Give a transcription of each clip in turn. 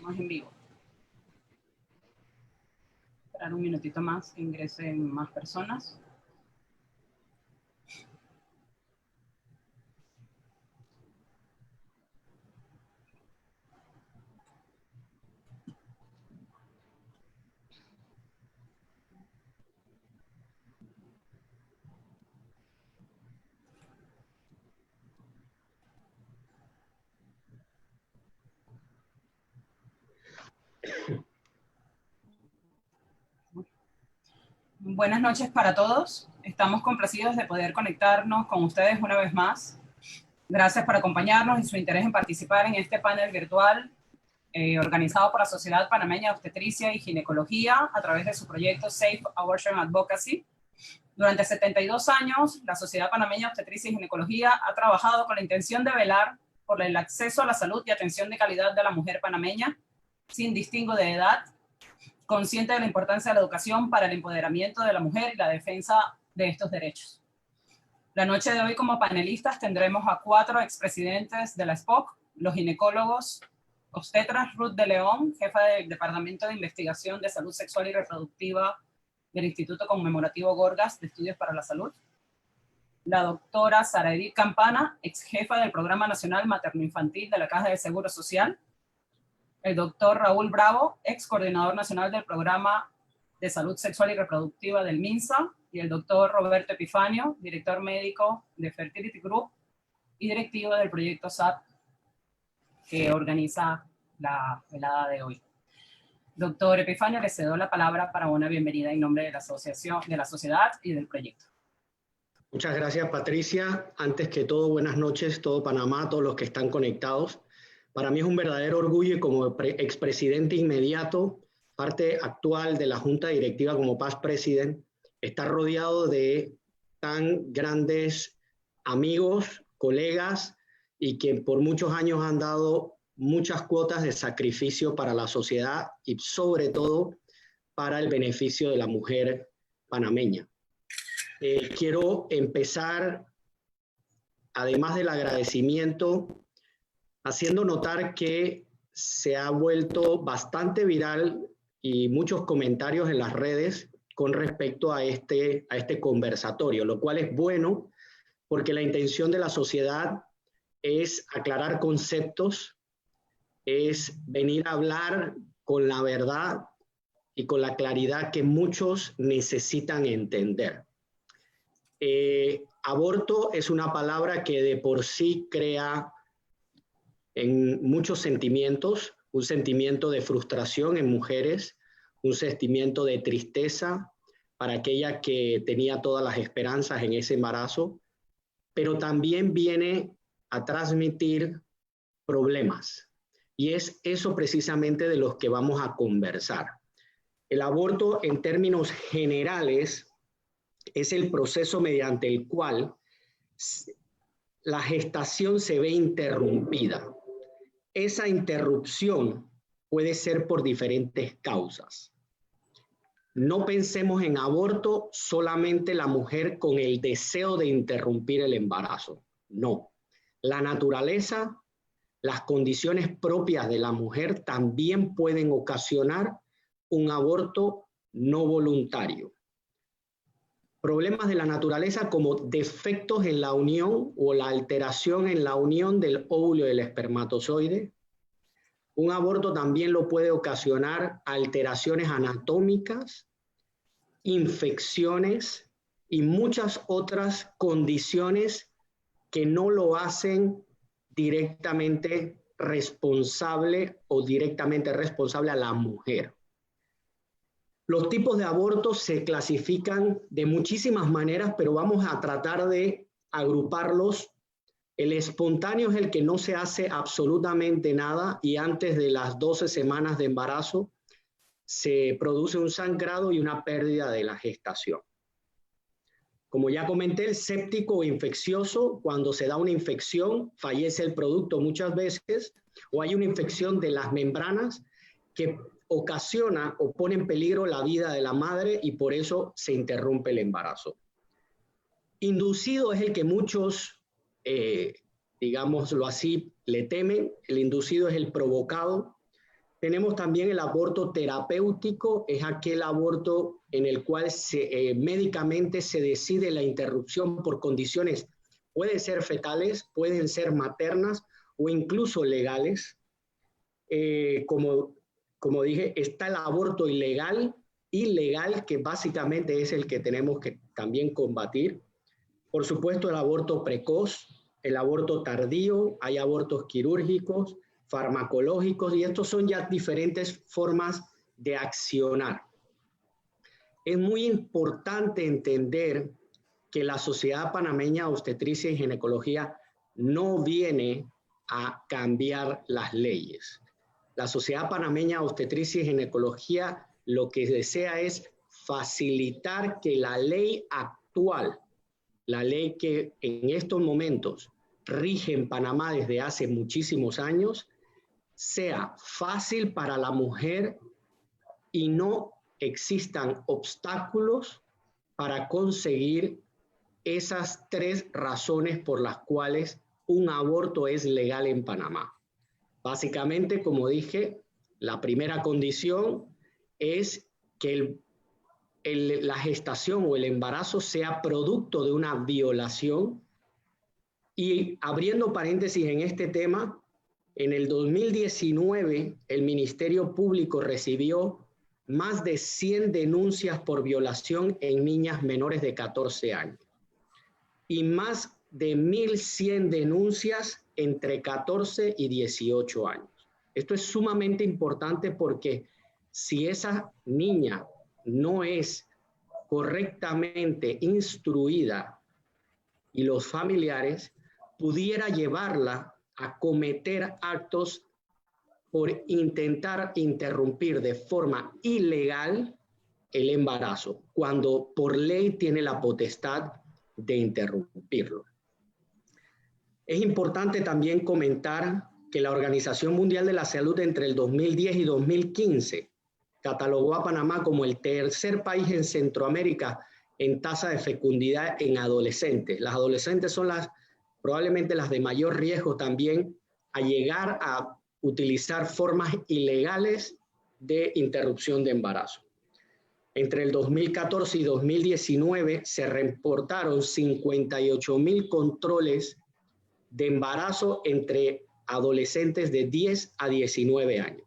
Estamos en vivo. Esperar un minutito más que ingresen más personas. Buenas noches para todos. Estamos complacidos de poder conectarnos con ustedes una vez más. Gracias por acompañarnos y su interés en participar en este panel virtual organizado por la Sociedad Panameña de Obstetricia y Ginecología a través de su proyecto Safe Abortion Advocacy. Durante 72 años, la Sociedad Panameña de Obstetricia y Ginecología ha trabajado con la intención de velar por el acceso a la salud y atención de calidad de la mujer panameña, sin distingo de edad, consciente de la importancia de la educación para el empoderamiento de la mujer y la defensa de estos derechos. La noche de hoy, como panelistas, tendremos a 4 expresidentes de la SPOC, los ginecólogos obstetras Ruth de León, jefa del Departamento de Investigación de Salud Sexual y Reproductiva del Instituto Conmemorativo Gorgas de Estudios para la Salud; la doctora Sara Edith Campana, ex jefa del Programa Nacional Materno-Infantil de la Caja de Seguro Social; el doctor Raúl Bravo, ex coordinador nacional del Programa de Salud Sexual y Reproductiva del MINSA; y el doctor Roberto Epifanio, director médico de Fertility Group y directivo del proyecto SAP que organiza la velada de hoy. Doctor Epifanio, le cedo la palabra para una bienvenida en nombre de la asociación, de la sociedad y del proyecto. Muchas gracias, Patricia. Antes que todo, buenas noches, todo Panamá, todos los que están conectados. Para mí es un verdadero orgullo y como expresidente inmediato, parte actual de la Junta Directiva como Past President, estar rodeado de tan grandes amigos, colegas y que por muchos años han dado muchas cuotas de sacrificio para la sociedad y sobre todo para el beneficio de la mujer panameña. Quiero empezar, además del agradecimiento, haciendo notar que se ha vuelto bastante viral y muchos comentarios en las redes con respecto a este conversatorio, lo cual es bueno porque la intención de la sociedad es aclarar conceptos, es venir a hablar con la verdad y con la claridad que muchos necesitan entender. Aborto es una palabra que de por sí crea en muchos sentimientos, un sentimiento de frustración en mujeres, un sentimiento de tristeza para aquella que tenía todas las esperanzas en ese embarazo, pero también viene a transmitir problemas. Y es eso precisamente de los que vamos a conversar. El aborto, en términos generales, es el proceso mediante el cual la gestación se ve interrumpida. Esa interrupción puede ser por diferentes causas. No pensemos en aborto solamente la mujer con el deseo de interrumpir el embarazo. No. La naturaleza, las condiciones propias de la mujer también pueden ocasionar un aborto no voluntario. Problemas de la naturaleza como defectos en la unión o la alteración en la unión del óvulo y del espermatozoide. Un aborto también lo puede ocasionar alteraciones anatómicas, infecciones y muchas otras condiciones que no lo hacen directamente responsable o directamente responsable a la mujer. Los tipos de abortos se clasifican de muchísimas maneras, pero vamos a tratar de agruparlos. El espontáneo es el que no se hace absolutamente nada y antes de las 12 semanas de embarazo se produce un sangrado y una pérdida de la gestación. Como ya comenté, el séptico o infeccioso, cuando se da una infección, fallece el producto muchas veces, o hay una infección de las membranas que ocasiona o pone en peligro la vida de la madre y por eso se interrumpe el embarazo. Inducido es el que muchos, digámoslo así, le temen. El inducido es el provocado. Tenemos también el aborto terapéutico, es aquel aborto en el cual médicamente se decide la interrupción por condiciones, pueden ser fetales, pueden ser maternas o incluso legales. Como dije, está el aborto ilegal, que básicamente es el que tenemos que también combatir. Por supuesto, el aborto precoz, el aborto tardío, hay abortos quirúrgicos, farmacológicos, y estos son ya diferentes formas de accionar. Es muy importante entender que la Sociedad Panameña de Obstetricia y Ginecología no viene a cambiar las leyes. La Sociedad Panameña de Obstetricia y Ginecología lo que desea es facilitar que la ley actual, la ley que en estos momentos rige en Panamá desde hace muchísimos años, sea fácil para la mujer y no existan obstáculos para conseguir esas 3 razones por las cuales un aborto es legal en Panamá. Básicamente, como dije, la primera condición es que la gestación o el embarazo sea producto de una violación. Y abriendo paréntesis en este tema, en el 2019 el Ministerio Público recibió más de 100 denuncias por violación en niñas menores de 14 años y más de 1.100 denuncias entre 14 y 18 años. Esto es sumamente importante porque si esa niña no es correctamente instruida y los familiares, pudiera llevarla a cometer actos por intentar interrumpir de forma ilegal el embarazo, cuando por ley tiene la potestad de interrumpirlo. Es importante también comentar que la Organización Mundial de la Salud entre el 2010 y 2015 catalogó a Panamá como el tercer país en Centroamérica en tasa de fecundidad en adolescentes. Las adolescentes son probablemente las de mayor riesgo también a llegar a utilizar formas ilegales de interrupción de embarazo. Entre el 2014 y 2019 se reportaron 58,000 controles de embarazo entre adolescentes de 10 a 19 años.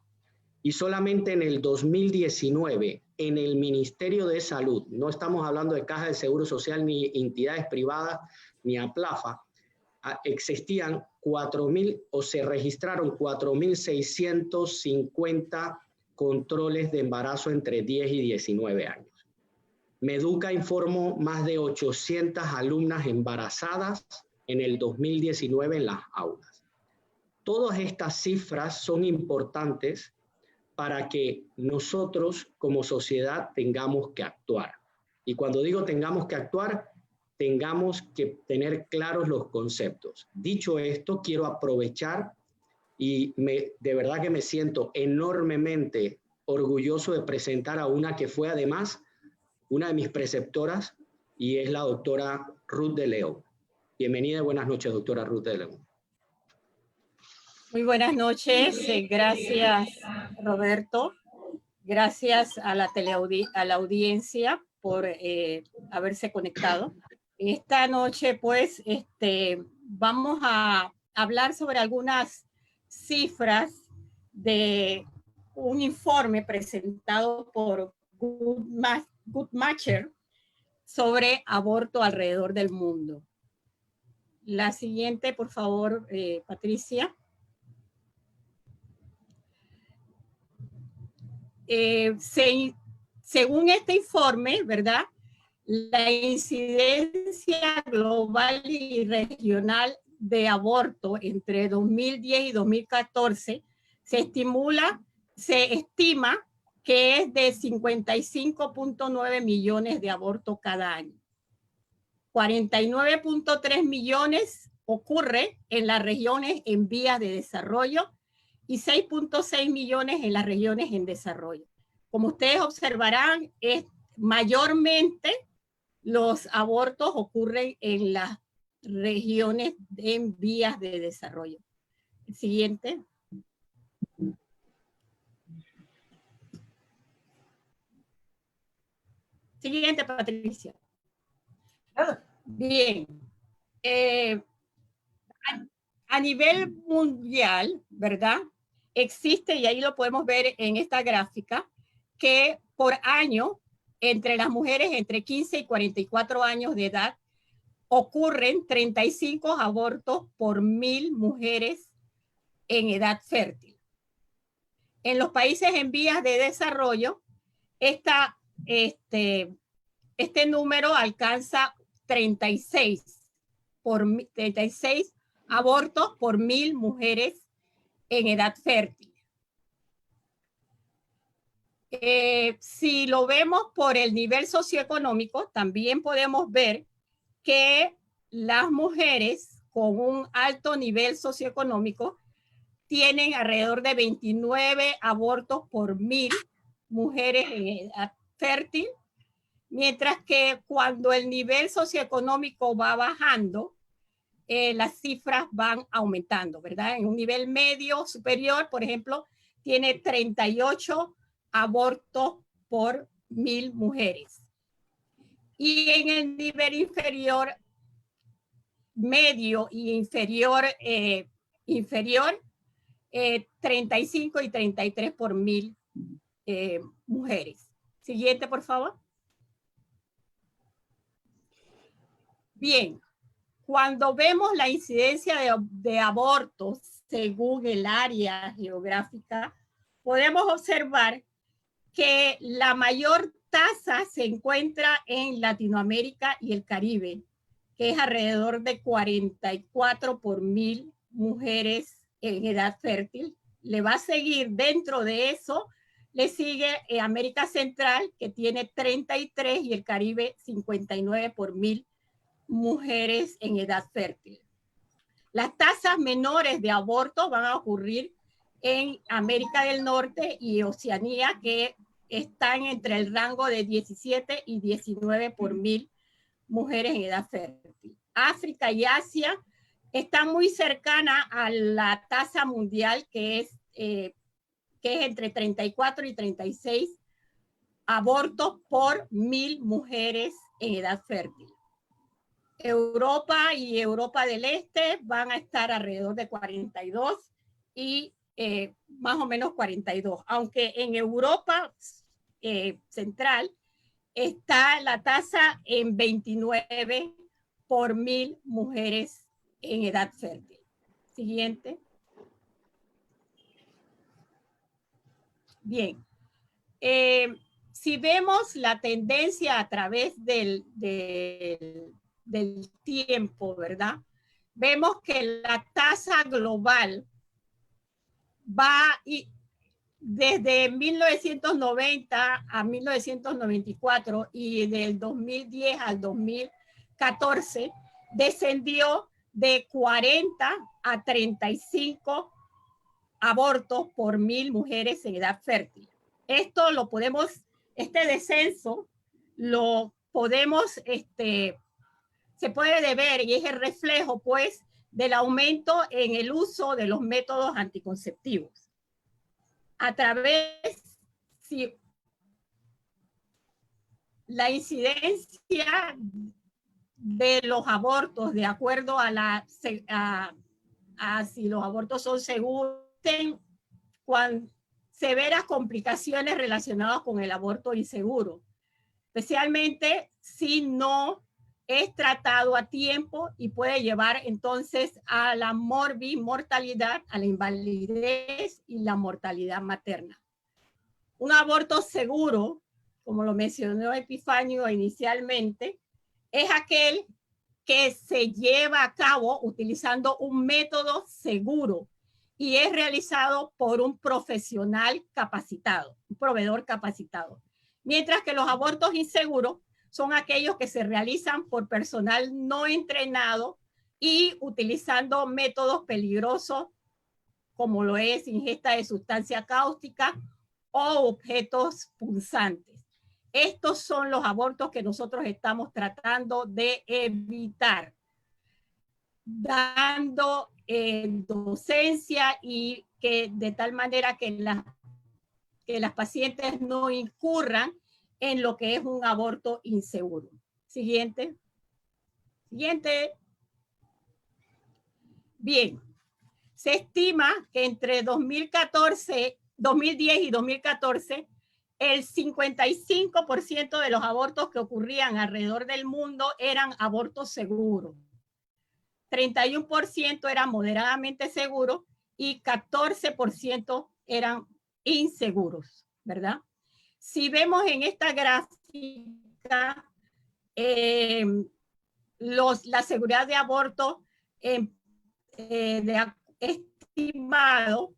Y solamente en el 2019, en el Ministerio de Salud, no estamos hablando de Caja de Seguro Social ni entidades privadas ni APLAFA, existían 4,000 o se registraron 4,650 controles de embarazo entre 10 y 19 años. Meduca informó más de 800 alumnas embarazadas en el 2019 en las aulas. Todas estas cifras son importantes para que nosotros como sociedad tengamos que actuar. Y cuando digo tengamos que actuar, tengamos que tener claros los conceptos. Dicho esto, quiero aprovechar y de verdad que me siento enormemente orgulloso de presentar a una que fue además una de mis preceptoras y es la doctora Ruth de León. Bienvenida y buenas noches, doctora Ruth de León. Muy buenas noches, gracias Roberto, gracias a la audiencia por haberse conectado. Esta noche pues vamos a hablar sobre algunas cifras de un informe presentado por Guttmacher sobre aborto alrededor del mundo. La siguiente, por favor, Patricia. Según este informe, ¿verdad? La incidencia global y regional de aborto entre 2010 y 2014 se estima que es de 55.9 millones de abortos cada año. 49.3 millones ocurre en las regiones en vías de desarrollo y 6.6 millones en las regiones en desarrollo. Como ustedes observarán, mayormente los abortos ocurren en las regiones en vías de desarrollo. El siguiente. Siguiente, Patricia. Bien. A nivel mundial, ¿verdad? Existe, y ahí lo podemos ver en esta gráfica, que por año, entre las mujeres entre 15 y 44 años de edad, ocurren 35 abortos por 1000 mujeres en edad fértil. En los países en vías de desarrollo, este número alcanza 36 abortos por 1000 mujeres en edad fértil. Si lo vemos por el nivel socioeconómico, también podemos ver que las mujeres con un alto nivel socioeconómico tienen alrededor de 29 abortos por 1000 mujeres en edad fértil, mientras que cuando el nivel socioeconómico va bajando, las cifras van aumentando, ¿verdad? En un nivel medio superior, por ejemplo, tiene 38 abortos por 1000 mujeres. Y en el nivel inferior, medio y inferior, 35 y 33 por 1000 mujeres. Siguiente, por favor. Bien, cuando vemos la incidencia de abortos según el área geográfica, podemos observar que la mayor tasa se encuentra en Latinoamérica y el Caribe, que es alrededor de 44 por 1000 mujeres en edad fértil. Le va a seguir dentro de eso, le sigue América Central, que tiene 33, y el Caribe 59 por 1000 mujeres en edad fértil. Las tasas menores de aborto van a ocurrir en América del Norte y Oceanía, que están entre el rango de 17 y 19 por 1000 mujeres en edad fértil. África y Asia están muy cercanas a la tasa mundial, que es entre 34 y 36 abortos por 1000 mujeres en edad fértil. Europa y Europa del Este van a estar alrededor de 42 y más o menos 42, aunque en Europa Central está la tasa en 29 por 1000 mujeres en edad fértil. Siguiente. Bien. Si vemos la tendencia a través del tiempo, ¿verdad? Vemos que la tasa global va desde 1990 a 1994 y del 2010 al 2014 descendió de 40 a 35 abortos por 1000 mujeres en edad fértil. Esto lo podemos, este descenso lo podemos, se puede ver, y es el reflejo, pues, del aumento en el uso de los métodos anticonceptivos. A través, si la incidencia de los abortos, de acuerdo a si los abortos son seguros, cuando severas complicaciones relacionadas con el aborto inseguro, especialmente si no es tratado a tiempo y puede llevar entonces a la mortalidad, a la invalidez y la mortalidad materna. Un aborto seguro, como lo mencionó Epifanio inicialmente, es aquel que se lleva a cabo utilizando un método seguro y es realizado por un profesional capacitado, un proveedor capacitado. Mientras que los abortos inseguros son aquellos que se realizan por personal no entrenado y utilizando métodos peligrosos como lo es ingesta de sustancia cáustica o objetos punzantes. Estos son los abortos que nosotros estamos tratando de evitar, dando docencia y que de tal manera que las pacientes no incurran en lo que es un aborto inseguro. Siguiente. Siguiente. Bien. Se estima que entre 2010 y 2014, el 55% de los abortos que ocurrían alrededor del mundo eran abortos seguros. 31% eran moderadamente seguros y 14% eran inseguros, ¿verdad? Si vemos en esta gráfica, la seguridad de aborto estimado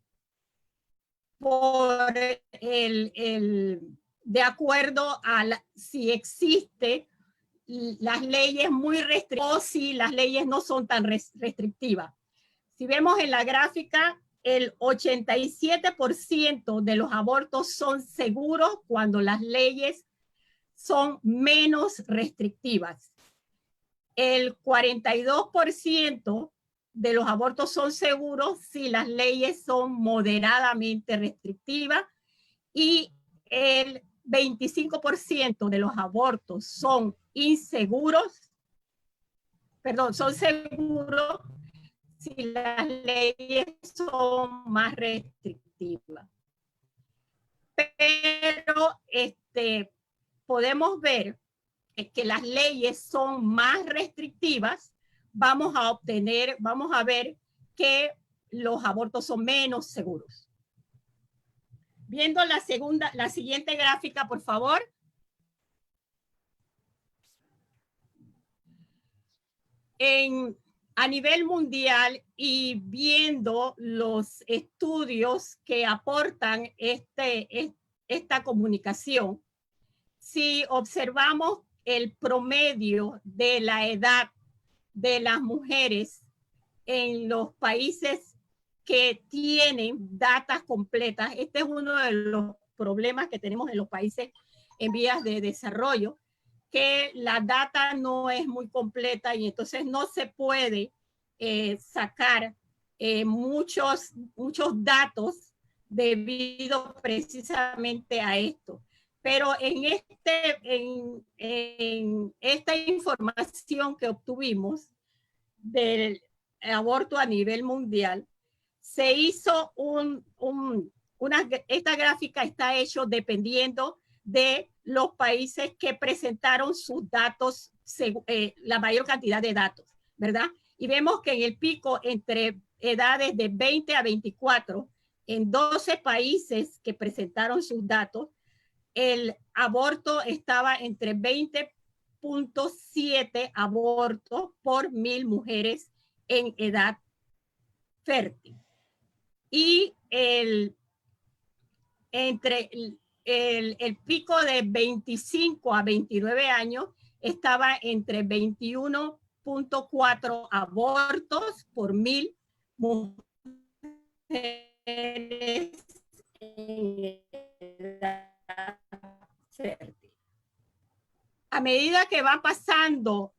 por de acuerdo a si existe las leyes muy restrictivas o si las leyes no son tan restrictivas. Si vemos en la gráfica, el 87% de los abortos son seguros cuando las leyes son menos restrictivas. El 42% de los abortos son seguros si las leyes son moderadamente restrictivas y el 25% de los abortos son inseguros, son seguros si las leyes son más restrictivas. Pero podemos ver que las leyes son más restrictivas, vamos a ver que los abortos son menos seguros. Viendo la siguiente gráfica, por favor. A nivel mundial y viendo los estudios que aportan esta comunicación, si observamos el promedio de la edad de las mujeres en los países que tienen datas completas, este es uno de los problemas que tenemos en los países en vías de desarrollo, que la data no es muy completa y entonces no se puede sacar muchos datos debido precisamente a esto. Pero en esta información que obtuvimos del aborto a nivel mundial, se hizo esta gráfica está hecho dependiendo de los países que presentaron sus datos, la mayor cantidad de datos, ¿verdad? Y vemos que en el pico entre edades de 20 a 24, en 12 países que presentaron sus datos, el aborto estaba entre 20.7 abortos por 1,000 mujeres en edad fértil. Y entre el pico de 25 a 29 años estaba entre 21.4 abortos por 1,000 mujeres en edad fértil. A medida que va pasando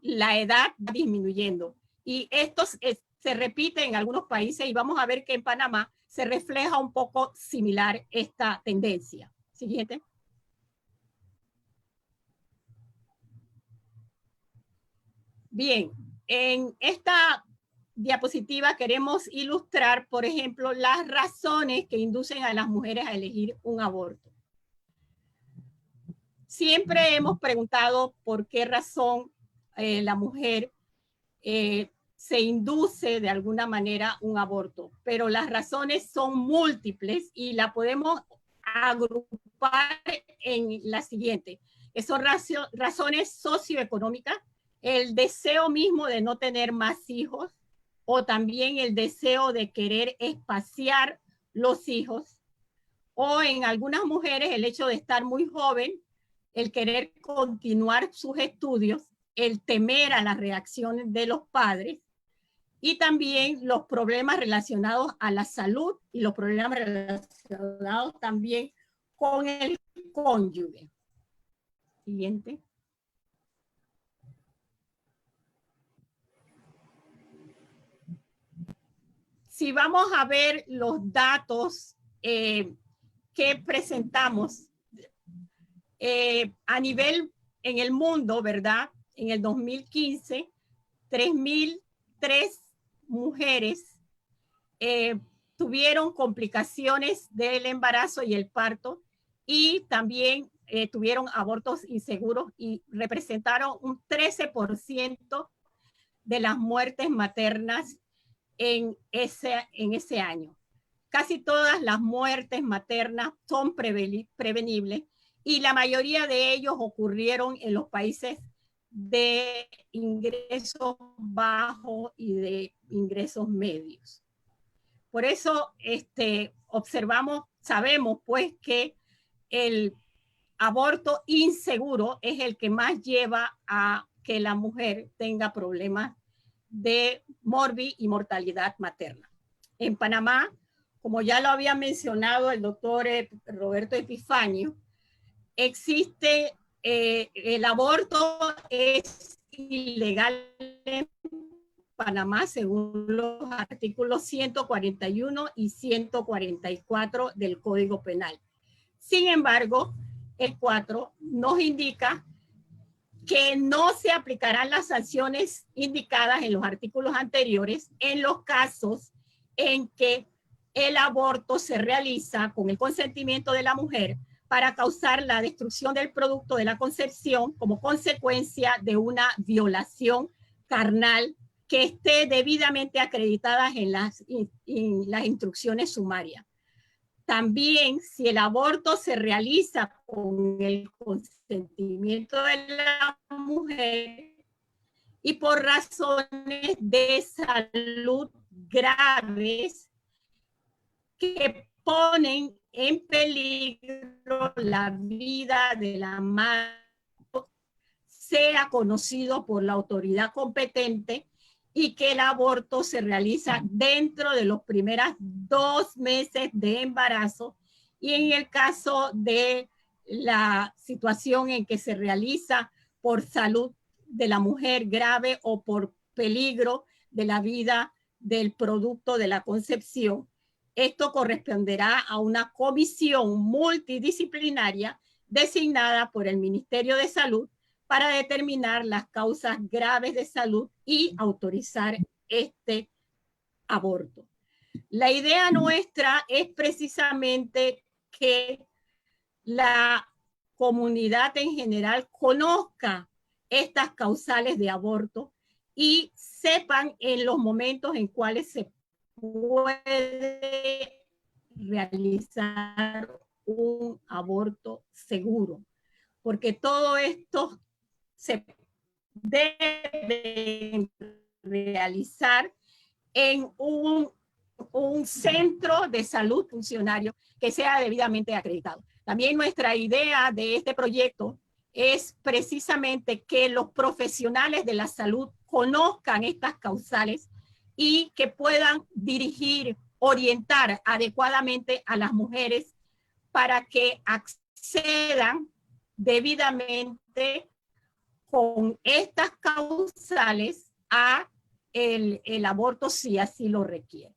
la edad va disminuyendo y esto se repite en algunos países y vamos a ver que en Panamá se refleja un poco similar esta tendencia. Siguiente. Bien, en esta diapositiva queremos ilustrar, por ejemplo, las razones que inducen a las mujeres a elegir un aborto. Siempre hemos preguntado por qué razón la mujer se induce de alguna manera un aborto, pero las razones son múltiples y la podemos agrupar en la siguiente. Son razones socioeconómicas, el deseo mismo de no tener más hijos o también el deseo de querer espaciar los hijos, o en algunas mujeres el hecho de estar muy joven, el querer continuar sus estudios, el temer a las reacciones de los padres y también los problemas relacionados a la salud y los problemas relacionados también con el cónyuge. Siguiente. Si vamos a ver los datos que presentamos, A nivel en el mundo, ¿verdad? En el 2015, 3.003 mujeres tuvieron complicaciones del embarazo y el parto, y también tuvieron abortos inseguros y representaron un 13% de las muertes maternas en ese año. Casi todas las muertes maternas son prevenibles y la mayoría de ellos ocurrieron en los países de ingresos bajos y de ingresos medios. Por eso sabemos pues que el aborto inseguro es el que más lleva a que la mujer tenga problemas de morbi y mortalidad materna. En Panamá, como ya lo había mencionado el doctor Roberto Epifanio, existe el aborto es ilegal en Panamá según los artículos 141 y 144 del Código Penal. Sin embargo, el 4 nos indica que no se aplicarán las sanciones indicadas en los artículos anteriores en los casos en que el aborto se realiza con el consentimiento de la mujer para causar la destrucción del producto de la concepción como consecuencia de una violación carnal que esté debidamente acreditada en las instrucciones sumarias. También, si el aborto se realiza con el consentimiento de la mujer y por razones de salud graves que ponen en peligro la vida de la madre, sea conocido por la autoridad competente y que el aborto se realiza dentro de los primeros 2 meses de embarazo, y en el caso de la situación en que se realiza por salud de la mujer grave o por peligro de la vida del producto de la concepción, esto corresponderá a una comisión multidisciplinaria designada por el Ministerio de Salud para determinar las causas graves de salud y autorizar este aborto. La idea nuestra es precisamente que la comunidad en general conozca estas causales de aborto y sepan en los momentos en cuales se puede realizar un aborto seguro, porque todo esto se debe realizar en un centro de salud funcionario que sea debidamente acreditado. También nuestra idea de este proyecto es precisamente que los profesionales de la salud conozcan estas causales y que puedan dirigir, orientar adecuadamente a las mujeres para que accedan debidamente con estas causales a el aborto si así lo requiere.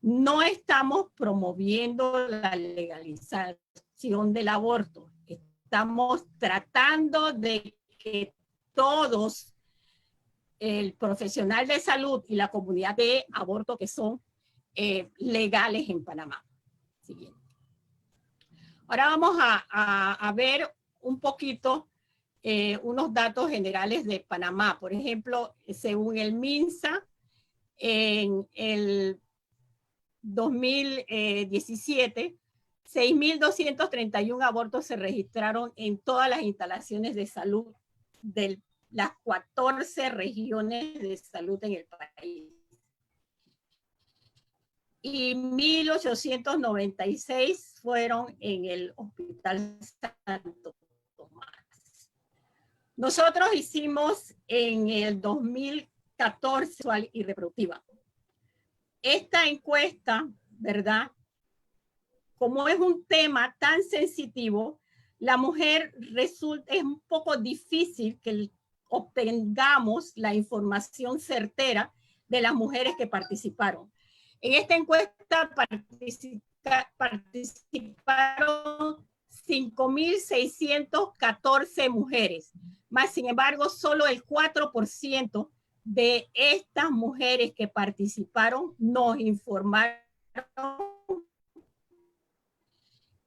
No estamos promoviendo la legalización del aborto. Estamos tratando de que todos, el profesional de salud y la comunidad de aborto que son legales en Panamá. Siguiente. Ahora vamos a ver un poquito unos datos generales de Panamá. Por ejemplo, según el MINSA, en el 2017, 6.231 abortos se registraron en todas las instalaciones de salud de las 14 regiones de salud en el país. Y 1.896 fueron en el Hospital Santo Tomás. Nosotros hicimos en el 2014 sexual y reproductiva. Esta encuesta, ¿verdad? Como es un tema tan sensitivo, la mujer resulta, es un poco difícil que obtengamos la información certera de las mujeres que participaron. En esta encuesta participaron 5.614 mujeres. Más sin embargo, solo el 4% de estas mujeres que participaron nos informaron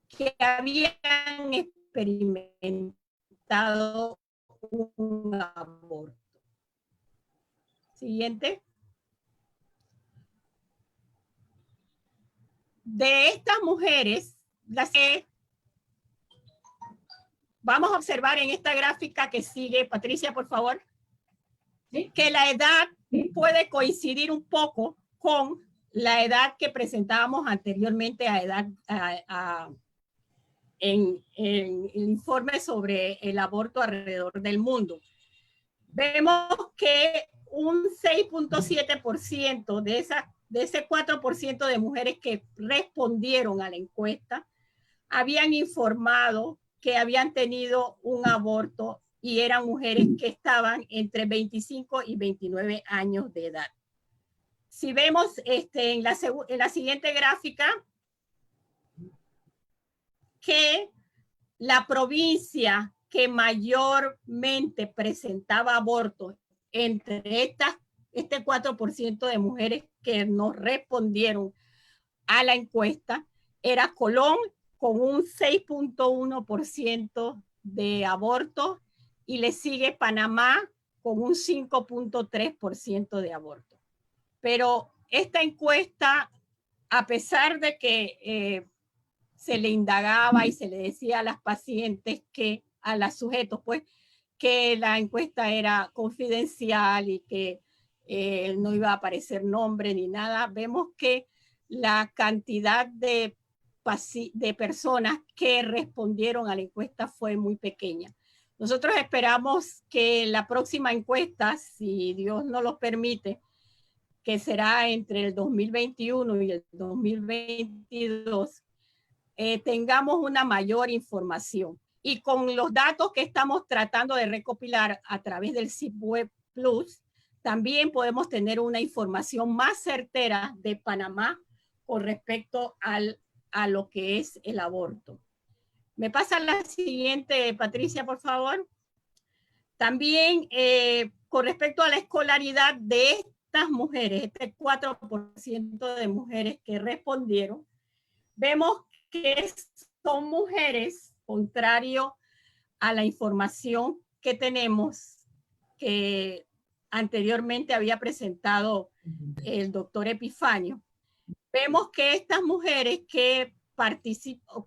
que habían experimentado un aborto. Siguiente. De estas mujeres, las que vamos a observar en esta gráfica que sigue, Patricia, por favor, ¿sí? Que la edad puede coincidir un poco con la edad que presentábamos anteriormente en el informe sobre el aborto alrededor del mundo. Vemos que un 6.7% de ese 4% de mujeres que respondieron a la encuesta habían informado que habían tenido un aborto y eran mujeres que estaban entre 25 y 29 años de edad. Si vemos en la siguiente gráfica, que la provincia que mayormente presentaba abortos entre este 4% de mujeres que nos respondieron a la encuesta era Colón, con un 6.1% de abortos, y le sigue Panamá con un 5.3% de abortos. Pero esta encuesta, a pesar de que se le indagaba y se le decía a las pacientes que, a los sujetos, pues, que la encuesta era confidencial y que no iba a aparecer nombre ni nada, vemos que la cantidad de personas que respondieron a la encuesta fue muy pequeña. Nosotros esperamos que la próxima encuesta, si Dios nos lo permite, que será entre el 2021 y el 2022, tengamos una mayor información. Y con los datos que estamos tratando de recopilar a través del CIPWeb Plus, también podemos tener una información más certera de Panamá con respecto a lo que es el aborto. ¿Me pasa la siguiente, Patricia, por favor? También con respecto a la escolaridad de estas mujeres, este 4% de mujeres que respondieron, vemos que son mujeres, contrario a la información que tenemos, que anteriormente había presentado el doctor Epifanio. Vemos que estas mujeres que participan,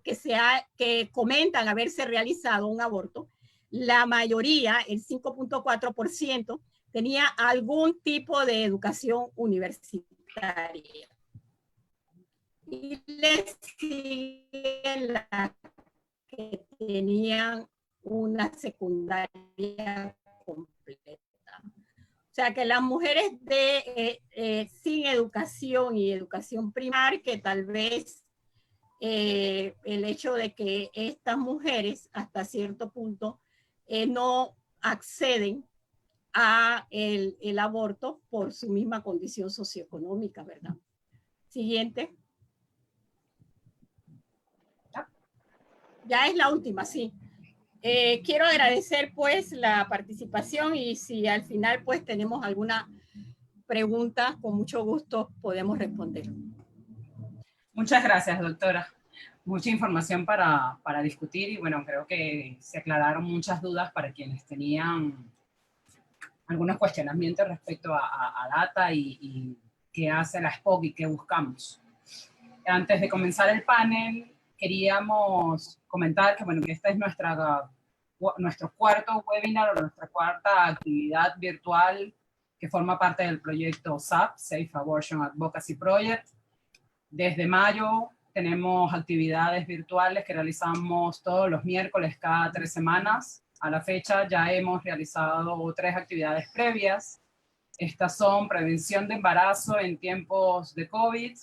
que comentan haberse realizado un aborto, la mayoría, el 5.4%, tenía algún tipo de educación universitaria. Y les siguen las que tenían una secundaria completa. O sea, que las mujeres sin educación y educación primaria, que tal vez el hecho de que estas mujeres hasta cierto punto no acceden a el aborto por su misma condición socioeconómica, ¿verdad? Siguiente. Ya es la última, sí. Quiero agradecer pues la participación, y si al final pues tenemos alguna pregunta, con mucho gusto podemos responder. Muchas gracias, doctora. Mucha información para discutir, y bueno, creo que se aclararon muchas dudas para quienes tenían algunos cuestionamientos respecto a data y qué hace la SPOC y qué buscamos. Antes de comenzar el panel, queríamos comentar que, bueno, que esta es nuestro cuarto webinar, o nuestra cuarta actividad virtual que forma parte del proyecto SAP, Safe Abortion Advocacy Project. Desde mayo tenemos actividades virtuales que realizamos todos los miércoles cada 3 semanas. A la fecha ya hemos realizado 3 actividades previas. Estas son prevención de embarazo en tiempos de COVID.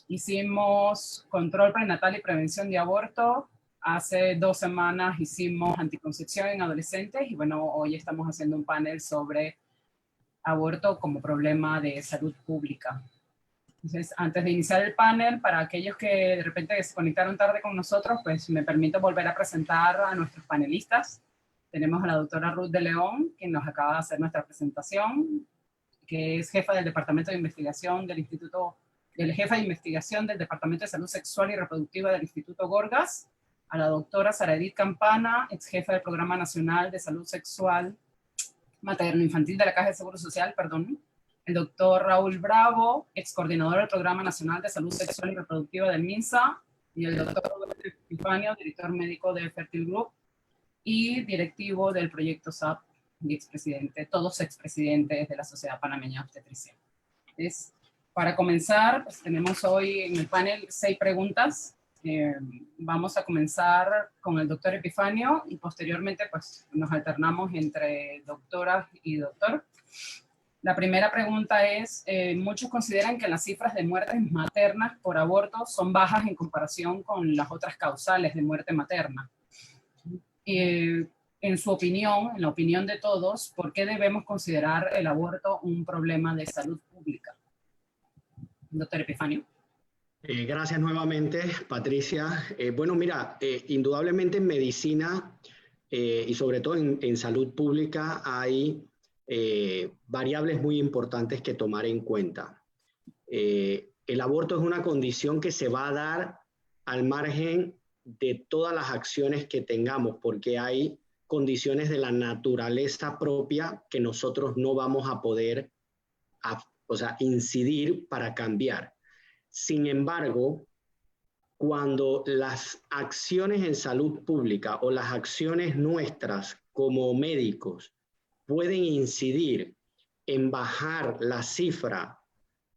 Hicimos control prenatal y prevención de aborto. Hace 2 semanas hicimos anticoncepción en adolescentes, y bueno, hoy estamos haciendo un panel sobre aborto como problema de salud pública. Entonces, antes de iniciar el panel, para aquellos que de repente se conectaron tarde con nosotros, pues me permito volver a presentar a nuestros panelistas. Tenemos a la doctora Ruth de León, quien nos acaba de hacer nuestra presentación, que es jefa del Departamento de Investigación del jefa de Investigación del Departamento de Salud Sexual y Reproductiva del Instituto Gorgas, a la doctora Sara Edith Campana, ex jefa del Programa Nacional de Salud Sexual Materno-Infantil de la Caja de Seguro Social, perdón, el doctor Raúl Bravo, ex coordinador del Programa Nacional de Salud Sexual y Reproductiva del MINSA, y el doctor Roberto Epifanio, director médico de Fertil Group y directivo del proyecto SAP y expresidente, todos expresidentes de la Sociedad Panameña de Obstetricia. Entonces, para comenzar, pues tenemos hoy en el panel 6 preguntas. Vamos a comenzar con el doctor Epifanio y posteriormente pues nos alternamos entre doctora y doctor. La primera pregunta es, muchos consideran que las cifras de muertes maternas por aborto son bajas en comparación con las otras causales de muerte materna. En su opinión, en la opinión de todos, ¿por qué debemos considerar el aborto un problema de salud pública? Doctor Epifanio. Gracias nuevamente, Patricia. Bueno, mira, indudablemente en medicina y sobre todo en salud pública hay variables muy importantes que tomar en cuenta. El aborto es una condición que se va a dar al margen de todas las acciones que tengamos, porque hay condiciones de la naturaleza propia que nosotros no vamos a poder incidir para cambiar. Sin embargo, cuando las acciones en salud pública o las acciones nuestras como médicos pueden incidir en bajar la cifra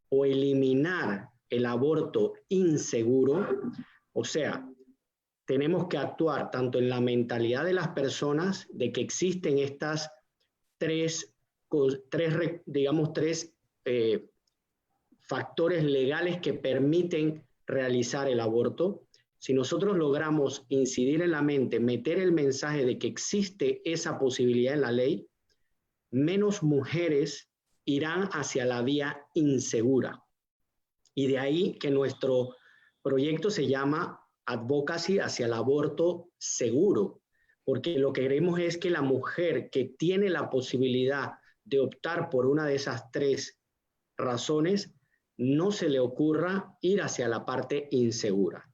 o eliminar el aborto inseguro, o sea, tenemos que actuar tanto en la mentalidad de las personas de que existen estas tres factores legales que permiten realizar el aborto. Si nosotros logramos incidir en la mente, meter el mensaje de que existe esa posibilidad en la ley, menos mujeres irán hacia la vía insegura. Y de ahí que nuestro proyecto se llama Advocacy hacia el aborto seguro, porque lo que queremos es que la mujer que tiene la posibilidad de optar por una de esas 3 razones, no se le ocurra ir hacia la parte insegura.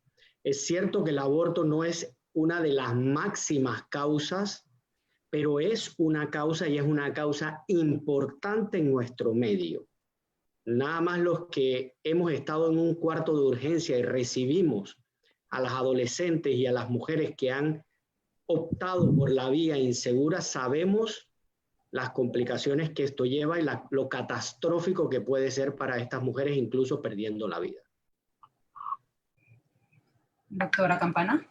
Es cierto que el aborto no es una de las máximas causas, pero es una causa y es una causa importante en nuestro medio. Nada más los que hemos estado en un cuarto de urgencia y recibimos a las adolescentes y a las mujeres que han optado por la vía insegura, sabemos las complicaciones que esto lleva y lo catastrófico que puede ser para estas mujeres, incluso perdiendo la vida. Doctora Campana.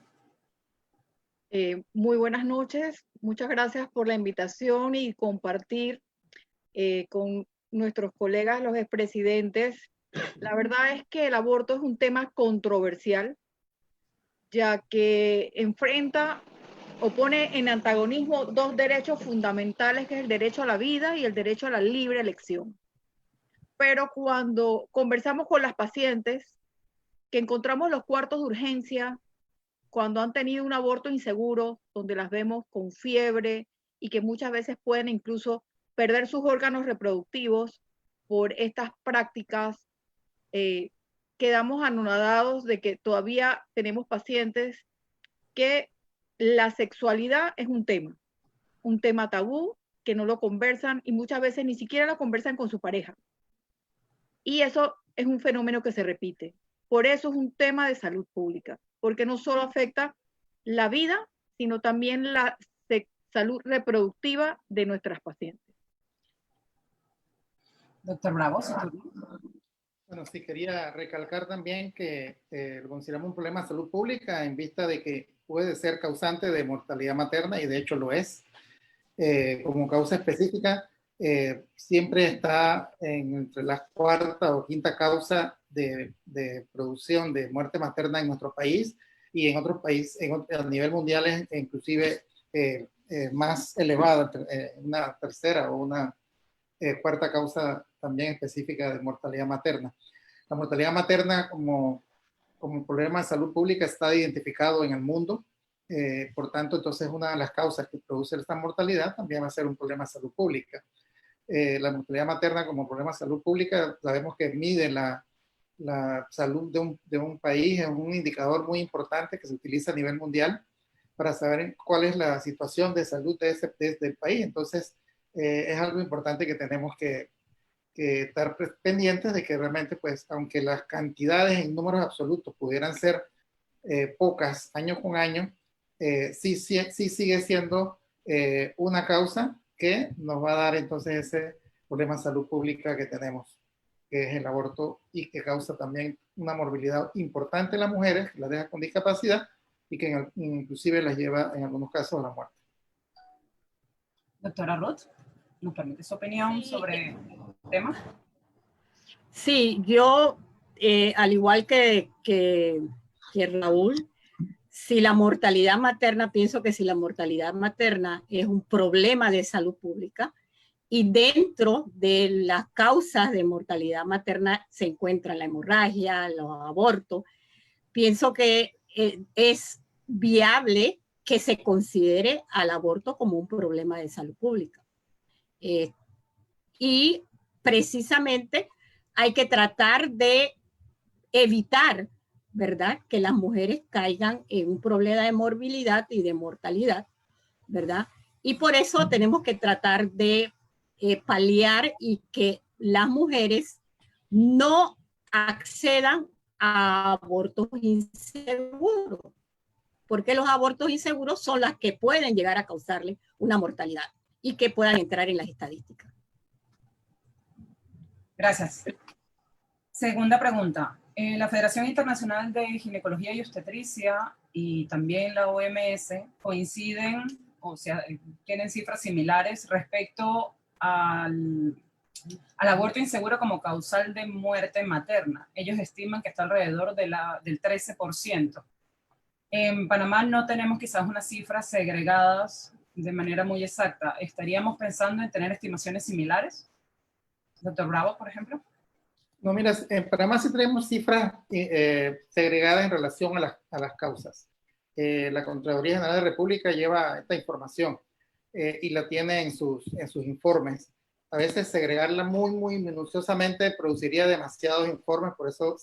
Muy buenas noches. Muchas gracias por la invitación y compartir con nuestros colegas, los expresidentes. La verdad es que el aborto es un tema controversial, ya que enfrenta o pone en antagonismo 2 derechos fundamentales, que es el derecho a la vida y el derecho a la libre elección. Pero cuando conversamos con las pacientes, que encontramos los cuartos de urgencia, cuando han tenido un aborto inseguro, donde las vemos con fiebre y que muchas veces pueden incluso perder sus órganos reproductivos por estas prácticas, quedamos anonadados de que todavía tenemos pacientes que la sexualidad es un tema tabú, que no lo conversan y muchas veces ni siquiera lo conversan con su pareja. Y eso es un fenómeno que se repite. Por eso es un tema de salud pública, porque no solo afecta la vida, sino también la salud reproductiva de nuestras pacientes. Doctor Bravo. Bueno, sí, quería recalcar también que lo consideramos un problema de salud pública en vista de que puede ser causante de mortalidad materna, y de hecho lo es. Como causa específica, siempre está entre la 4ª o 5ª causa de producción de muerte materna en nuestro país, y en otros países, a nivel mundial, es inclusive más elevada, una 3ª o una 4ª causa también específica de mortalidad materna. La mortalidad materna como problema de salud pública está identificado en el mundo. Por tanto, entonces una de las causas que produce esta mortalidad también va a ser un problema de salud pública. La mortalidad materna como problema de salud pública, sabemos que mide la salud de un país, es un indicador muy importante que se utiliza a nivel mundial para saber cuál es la situación de salud de del país. Entonces, es algo importante que tenemos que estar pendientes de que realmente, pues, aunque las cantidades en números absolutos pudieran ser pocas año con año, sí sigue siendo una causa que nos va a dar entonces ese problema de salud pública que tenemos, que es el aborto, y que causa también una morbilidad importante en las mujeres, que las deja con discapacidad y que inclusive las lleva en algunos casos a la muerte. Doctora Ruth, ¿nos permite su opinión sobre el tema? Sí, yo, al igual que Raúl, si la mortalidad materna, pienso que si la mortalidad materna es un problema de salud pública y dentro de las causas de mortalidad materna se encuentra la hemorragia, los abortos, pienso que es viable que se considere al aborto como un problema de salud pública. Y precisamente hay que tratar de evitar, ¿verdad?, que las mujeres caigan en un problema de morbilidad y de mortalidad, ¿verdad? Y por eso tenemos que tratar de paliar y que las mujeres no accedan a abortos inseguros, porque los abortos inseguros son las que pueden llegar a causarle una mortalidad y que puedan entrar en las estadísticas. Gracias. Segunda pregunta. La Federación Internacional de Ginecología y Obstetricia y también la OMS coinciden, o sea, tienen cifras similares respecto al aborto inseguro como causal de muerte materna. Ellos estiman que está alrededor de del 13%. En Panamá no tenemos quizás unas cifras segregadas de manera muy exacta. ¿Estaríamos pensando en tener estimaciones similares? Doctor Bravo, por ejemplo. No, mira, en Panamá sí tenemos cifras segregadas en relación a las causas. La Contraloría General de la República lleva esta información y la tiene en sus informes. A veces segregarla muy minuciosamente produciría demasiados informes, por eso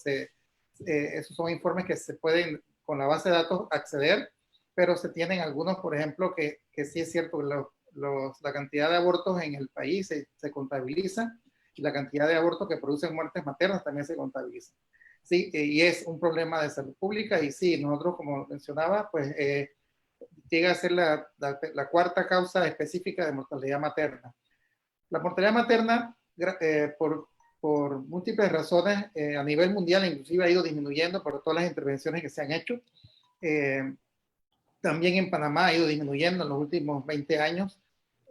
esos son informes que se pueden con la base de datos acceder, pero se tienen algunos, por ejemplo, que sí es cierto que la cantidad de abortos en el país se contabiliza, y la cantidad de abortos que producen muertes maternas también se contabiliza. Sí, y es un problema de salud pública, y sí, nosotros, como mencionaba, pues llega a ser la cuarta causa específica de mortalidad materna. La mortalidad materna, por múltiples razones, a nivel mundial inclusive ha ido disminuyendo por todas las intervenciones que se han hecho. También en Panamá ha ido disminuyendo en los últimos 20 años.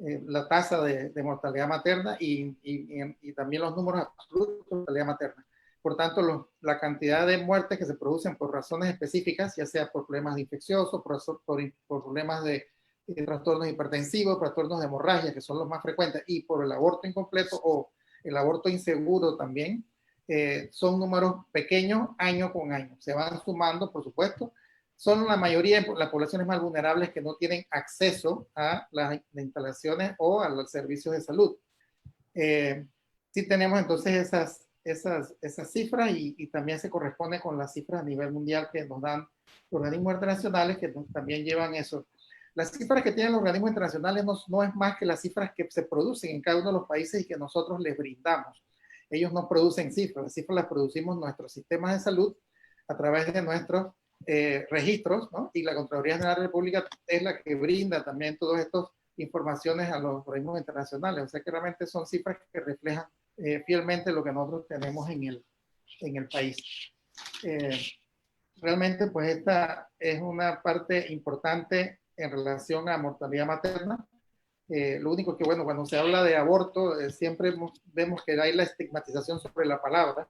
La tasa de mortalidad materna y también los números absolutos de mortalidad materna. Por tanto, la cantidad de muertes que se producen por razones específicas, ya sea por problemas infecciosos, por problemas de trastornos hipertensivos, trastornos de hemorragia, que son los más frecuentes, y por el aborto incompleto o el aborto inseguro también, son números pequeños año con año. Se van sumando, por supuesto. Son la mayoría de las poblaciones más vulnerables que no tienen acceso a las instalaciones o a los servicios de salud. Sí tenemos entonces esas cifras y también se corresponde con las cifras a nivel mundial que nos dan los organismos internacionales, que también llevan eso. Las cifras que tienen los organismos internacionales no es más que las cifras que se producen en cada uno de los países y que nosotros les brindamos. Ellos no producen cifras, las cifras las producimos nuestros sistemas de salud a través de nuestros registros, ¿no? Y la Contraloría General de la República es la que brinda también todas estas informaciones a los organismos internacionales. O sea que realmente son cifras que reflejan fielmente lo que nosotros tenemos en el país. Realmente, pues esta es una parte importante en relación a mortalidad materna. Lo único que, bueno, cuando se habla de aborto, siempre vemos que hay la estigmatización sobre la palabra.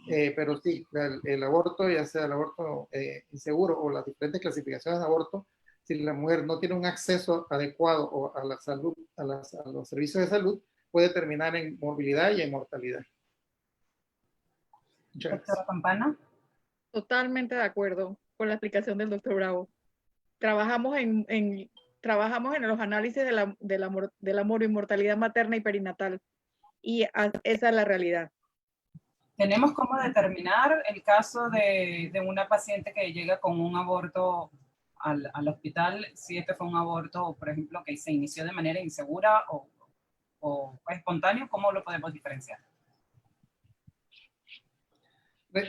Pero sí, el aborto, ya sea el aborto inseguro o las diferentes clasificaciones de aborto, si la mujer no tiene un acceso adecuado a la salud, a los servicios de salud, puede terminar en morbilidad y en mortalidad. Muchas Doctora gracias. Campana. Totalmente de acuerdo con la explicación del doctor Bravo. Trabajamos trabajamos en los análisis de la morimortalidad materna y perinatal, y esa es la realidad. ¿Tenemos cómo determinar el caso de una paciente que llega con un aborto al hospital, si este fue un aborto, por ejemplo, que se inició de manera insegura o espontáneo? ¿Cómo lo podemos diferenciar?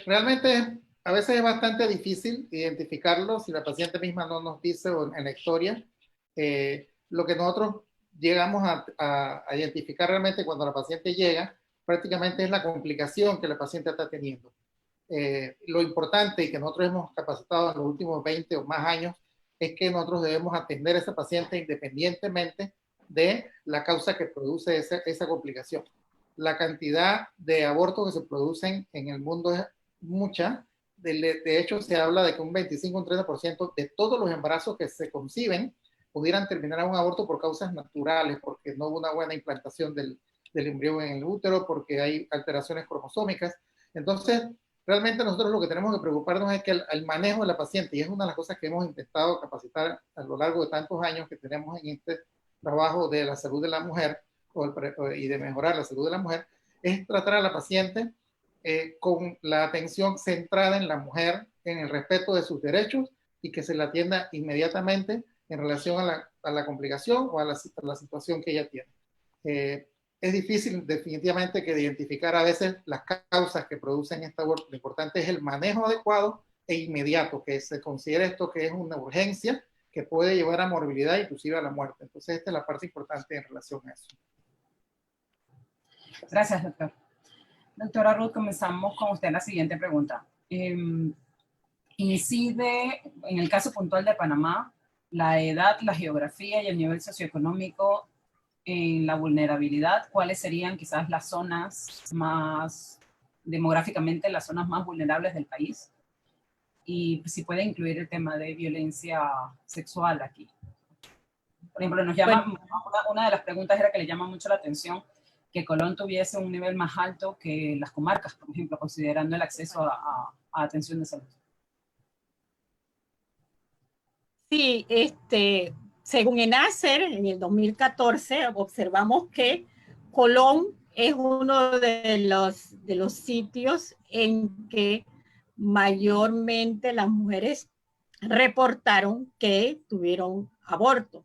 Realmente a veces es bastante difícil identificarlo si la paciente misma no nos dice en la historia. Lo que nosotros llegamos a identificar realmente cuando la paciente llega prácticamente es la complicación que la paciente está teniendo. Lo importante y que nosotros hemos capacitado en los últimos 20 o más años es que nosotros debemos atender a esa paciente independientemente de la causa que produce esa complicación. La cantidad de abortos que se producen en el mundo es mucha. De hecho, se habla de que un 25 o un 30% de todos los embarazos que se conciben pudieran terminar en un aborto por causas naturales, porque no hubo una buena implantación del embrión en el útero, porque hay alteraciones cromosómicas. Entonces, realmente nosotros lo que tenemos que preocuparnos es que el manejo de la paciente, y es una de las cosas que hemos intentado capacitar a lo largo de tantos años que tenemos en este trabajo de la salud de la mujer y de mejorar la salud de la mujer, es tratar a la paciente con la atención centrada en la mujer, en el respeto de sus derechos y que se la atienda inmediatamente en relación a la complicación o a la situación que ella tiene. Es difícil definitivamente que identificar a veces las causas que producen esta aborto. Lo importante es el manejo adecuado e inmediato, que se considere esto que es una urgencia que puede llevar a morbilidad, inclusive a la muerte. Entonces esta es la parte importante en relación a eso. Gracias, doctor. Doctora Ruth, comenzamos con usted la siguiente pregunta. ¿Incide en el caso puntual de Panamá la edad, la geografía y el nivel socioeconómico en la vulnerabilidad? ¿Cuáles serían quizás las zonas más, demográficamente, las zonas más vulnerables del país? Y si puede incluir el tema de violencia sexual aquí. Por ejemplo, nos llama, una de las preguntas era que le llama mucho la atención que Colón tuviese un nivel más alto que las comarcas, por ejemplo, considerando el acceso a atención de salud. Sí, según ENACER, en el 2014, observamos que Colón es uno de los sitios en que mayormente las mujeres reportaron que tuvieron aborto.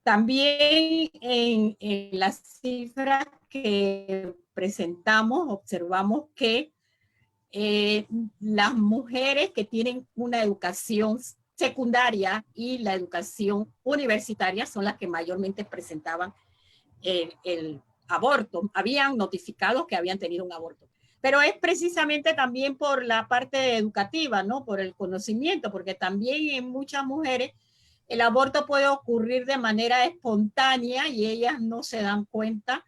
También en las cifras que presentamos, observamos que las mujeres que tienen una educación secundaria y la educación universitaria son las que mayormente presentaban el aborto. Habían notificado que habían tenido un aborto. Pero es precisamente también por la parte educativa, ¿no? Por el conocimiento, porque también en muchas mujeres el aborto puede ocurrir de manera espontánea y ellas no se dan cuenta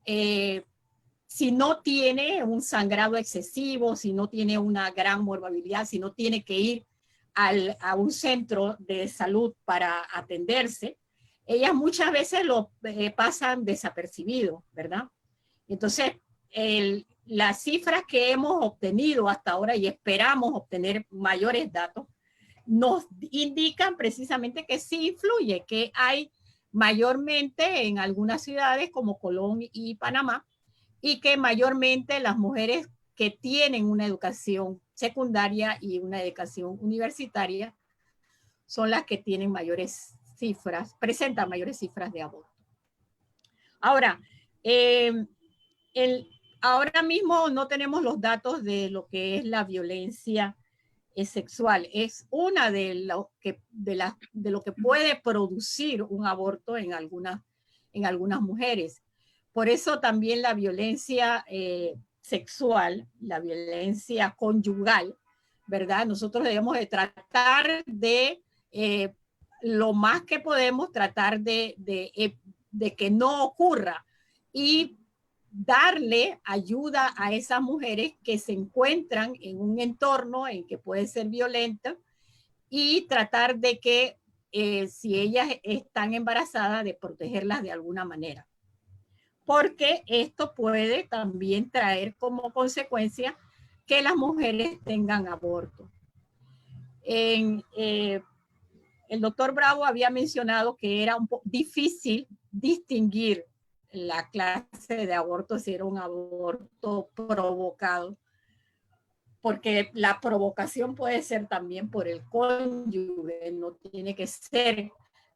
si no tiene un sangrado excesivo, si no tiene una gran morbilidad, si no tiene que ir a un centro de salud para atenderse, ellas muchas veces lo pasan desapercibido, ¿verdad? Entonces, las cifras que hemos obtenido hasta ahora y esperamos obtener mayores datos, nos indican precisamente que sí influye, que hay mayormente en algunas ciudades como Colón y Panamá, y que mayormente las mujeres que tienen una educación secundaria y una educación universitaria son las que tienen mayores cifras, presentan mayores cifras de aborto. Ahora, ahora mismo no tenemos los datos de lo que es la violencia sexual. Es una de lo que puede producir un aborto en algunas mujeres. Por eso también la violencia sexual, la violencia conyugal, ¿verdad? Nosotros debemos de tratar de, lo más que podemos, tratar de que no ocurra y darle ayuda a esas mujeres que se encuentran en un entorno en que puede ser violento y tratar de que si ellas están embarazadas, de protegerlas de alguna manera. porque esto puede también traer como consecuencia que las mujeres tengan aborto. El doctor Bravo había mencionado que era un poco difícil distinguir la clase de aborto, si era un aborto provocado, porque la provocación puede ser también por el cónyuge, no tiene que ser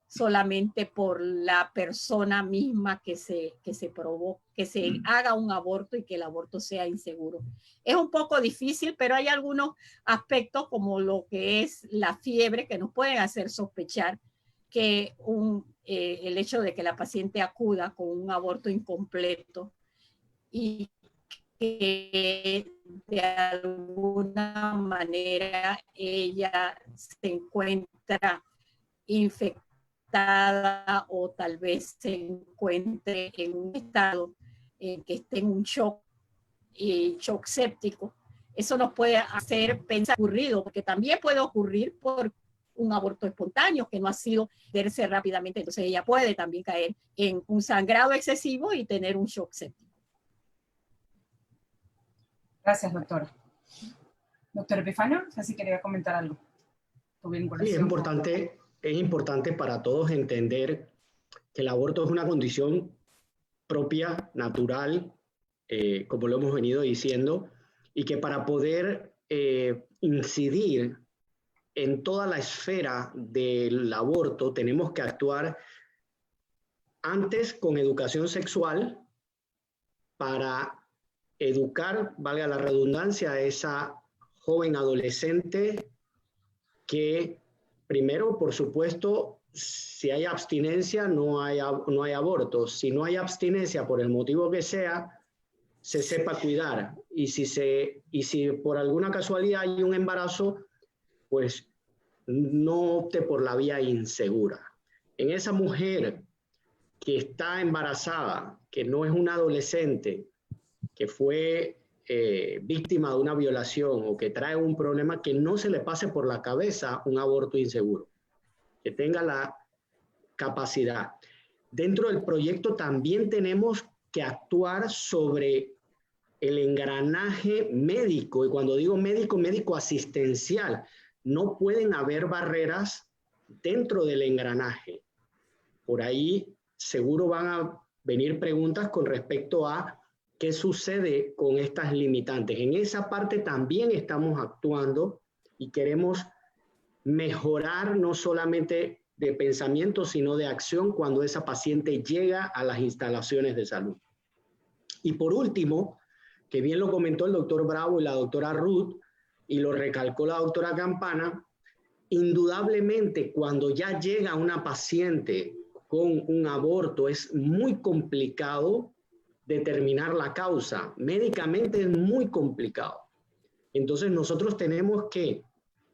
solamente por la persona misma que se provoque, que se haga un aborto y que el aborto sea inseguro. Es un poco difícil, pero hay algunos aspectos como lo que es la fiebre que nos pueden hacer sospechar que el hecho de que la paciente acuda con un aborto incompleto y que de alguna manera ella se encuentra infectada o tal vez se encuentre en un estado que esté en un shock séptico. Eso nos puede hacer pensar ocurrido, porque también puede ocurrir por un aborto espontáneo que no ha sido verse rápidamente. Entonces ella puede también caer en un sangrado excesivo y tener un shock séptico. Gracias, doctora. Doctor Epifanio, no sé si quería comentar algo. Sí, es importante para todos entender que el aborto es una condición propia, natural, como lo hemos venido diciendo, y que para poder incidir en toda la esfera del aborto tenemos que actuar antes con educación sexual para educar, valga la redundancia, a esa joven adolescente que primero, por supuesto, si hay abstinencia, no hay aborto. Si no hay abstinencia por el motivo que sea, se sepa cuidar. Y si por alguna casualidad hay un embarazo, pues no opte por la vía insegura. En esa mujer que está embarazada, que no es una adolescente, que fue víctima de una violación o que trae un problema, que no se le pase por la cabeza un aborto inseguro, que tenga la capacidad. Dentro del proyecto también tenemos que actuar sobre el engranaje médico, y cuando digo médico, médico asistencial. No pueden haber barreras dentro del engranaje. Por ahí seguro van a venir preguntas con respecto a qué sucede con estas limitantes. En esa parte también estamos actuando y queremos mejorar no solamente de pensamiento, sino de acción cuando esa paciente llega a las instalaciones de salud. Y por último, que bien lo comentó el doctor Bravo y la doctora Ruth, y lo recalcó la doctora Campana, indudablemente cuando ya llega una paciente con un aborto es muy complicado determinar la causa. Médicamente es muy complicado. Entonces nosotros tenemos que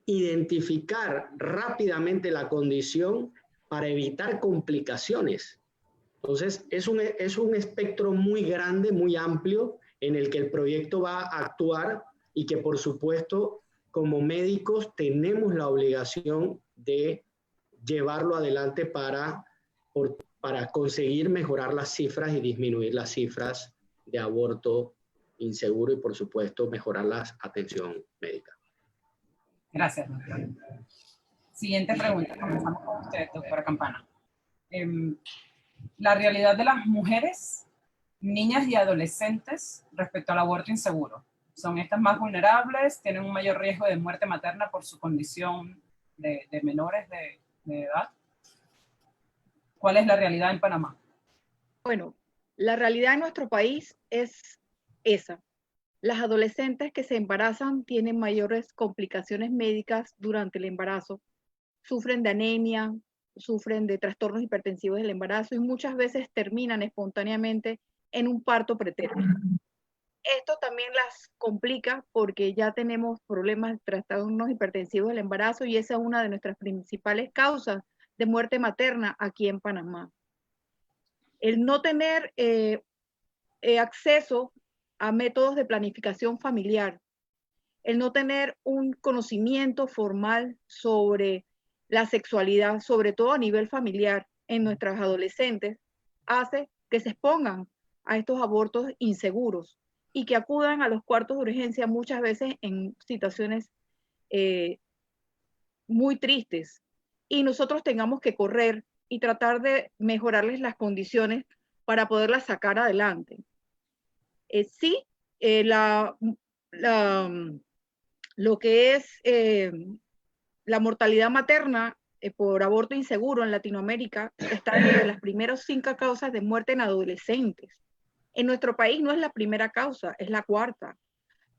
identificar rápidamente la condición para evitar complicaciones. Entonces es un espectro muy grande, muy amplio, en el que el proyecto va a actuar y que por supuesto como médicos tenemos la obligación de llevarlo adelante para conseguir mejorar las cifras y disminuir las cifras de aborto inseguro y por supuesto mejorar la atención médica. Gracias, doctor. Siguiente pregunta, comenzamos con usted, doctora Campana. La realidad de las mujeres, niñas y adolescentes respecto al aborto inseguro. ¿Son estas más vulnerables? ¿Tienen un mayor riesgo de muerte materna por su condición de menores de edad? ¿Cuál es la realidad en Panamá? Bueno, la realidad en nuestro país es esa. Las adolescentes que se embarazan tienen mayores complicaciones médicas durante el embarazo. Sufren de anemia, sufren de trastornos hipertensivos del embarazo y muchas veces terminan espontáneamente en un parto pretérmino. Esto también las complica porque ya tenemos problemas de trastornos hipertensivos del embarazo y esa es una de nuestras principales causas de muerte materna aquí en Panamá. El no tener acceso a métodos de planificación familiar, el no tener un conocimiento formal sobre la sexualidad, sobre todo a nivel familiar, en nuestras adolescentes, hace que se expongan a estos abortos inseguros y que acudan a los cuartos de urgencia muchas veces en situaciones muy tristes, y nosotros tengamos que correr y tratar de mejorarles las condiciones para poderlas sacar adelante. Sí, lo que es la mortalidad materna por aborto inseguro en Latinoamérica está entre las primeras 5 causas de muerte en adolescentes. En nuestro país no es la primera causa, es la cuarta.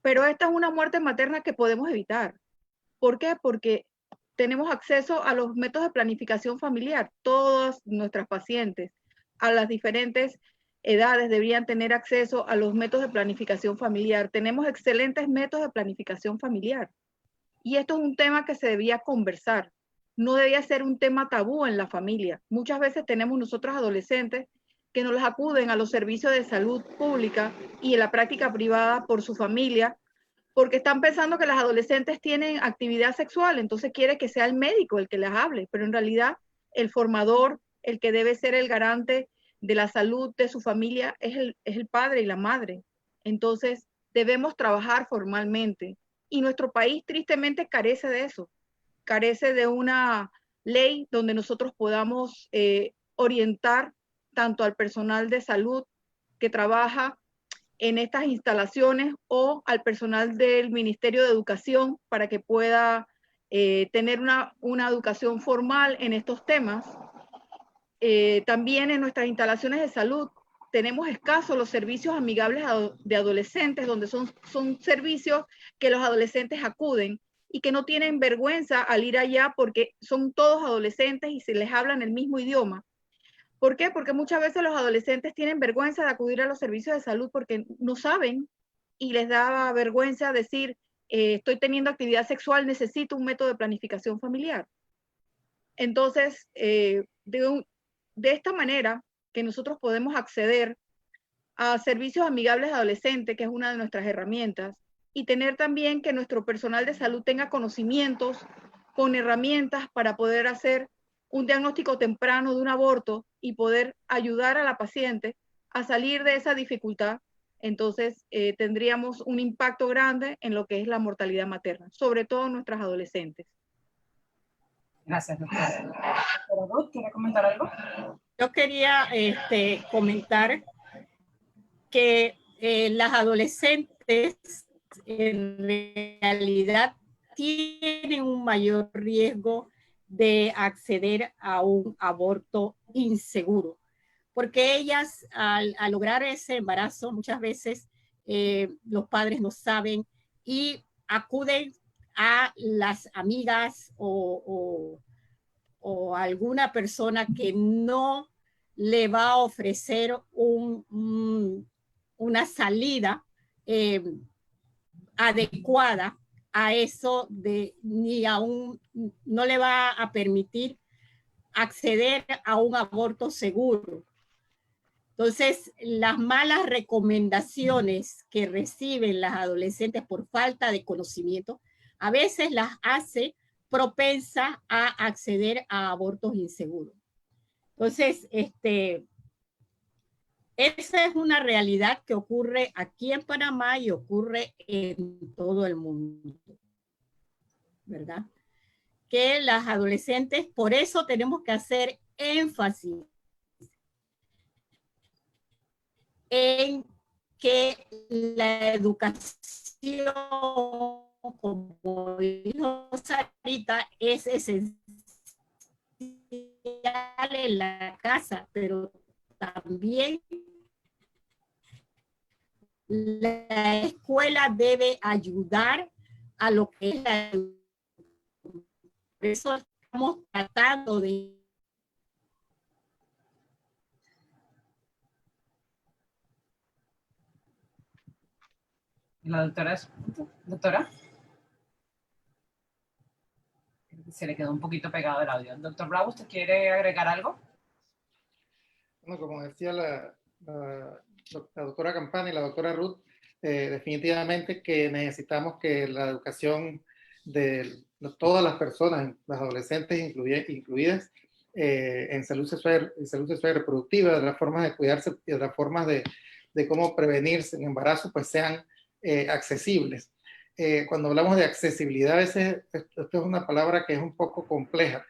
Pero esta es una muerte materna que podemos evitar. ¿Por qué? Porque tenemos acceso a los métodos de planificación familiar. Todas nuestras pacientes a las diferentes edades deberían tener acceso a los métodos de planificación familiar. Tenemos excelentes métodos de planificación familiar. Y esto es un tema que se debía conversar. No debía ser un tema tabú en la familia. Muchas veces tenemos nosotros adolescentes que nos acuden a los servicios de salud pública y en la práctica privada por su familia, porque están pensando que las adolescentes tienen actividad sexual, entonces quiere que sea el médico el que les hable, pero en realidad el formador, el que debe ser el garante de la salud de su familia es el padre y la madre. Entonces debemos trabajar formalmente. Y nuestro país tristemente carece de eso, carece de una ley donde nosotros podamos orientar tanto al personal de salud que trabaja en estas instalaciones o al personal del Ministerio de Educación para que pueda tener una educación formal en estos temas. También en nuestras instalaciones de salud tenemos escasos los servicios amigables de adolescentes, donde son servicios que los adolescentes acuden y que no tienen vergüenza al ir allá porque son todos adolescentes y se les habla en el mismo idioma. ¿Por qué? Porque muchas veces los adolescentes tienen vergüenza de acudir a los servicios de salud porque no saben y les da vergüenza decir, estoy teniendo actividad sexual, necesito un método de planificación familiar. Entonces, de esta manera que nosotros podemos acceder a servicios amigables de adolescentes, que es una de nuestras herramientas, y tener también que nuestro personal de salud tenga conocimientos con herramientas para poder hacer un diagnóstico temprano de un aborto y poder ayudar a la paciente a salir de esa dificultad. Entonces tendríamos un impacto grande en lo que es la mortalidad materna, sobre todo en nuestras adolescentes. Gracias, doctora. Doctora Ruth, ¿quiere comentar algo? Yo quería comentar que las adolescentes en realidad tienen un mayor riesgo de acceder a un aborto inseguro, porque ellas al lograr ese embarazo muchas veces los padres no saben y acuden a las amigas o alguna persona que no le va a ofrecer una salida adecuada a eso, ni aún no le va a permitir acceder a un aborto seguro. Entonces, las malas recomendaciones que reciben las adolescentes por falta de conocimiento, a veces las hace propensa a acceder a abortos inseguros. Entonces, esa es una realidad que ocurre aquí en Panamá y ocurre en todo el mundo, ¿verdad? Que las adolescentes, por eso tenemos que hacer énfasis en que la educación, como dijo Sarita, es esencial en la casa, pero también la escuela debe ayudar a lo que es la educación. Por eso estamos tratando de... ¿La doctora? ¿Doctora? Se le quedó un poquito pegado el audio. Doctor Bravo, ¿usted quiere agregar algo? Bueno, como decía la doctora Campana y la doctora Ruth, definitivamente que necesitamos que la educación de todas las personas, las adolescentes incluidas, en salud sexual y reproductiva, de las formas de cuidarse y de las formas de de cómo prevenirse en embarazo, pues sean accesibles. Cuando hablamos de accesibilidad, a veces esto es una palabra que es un poco compleja.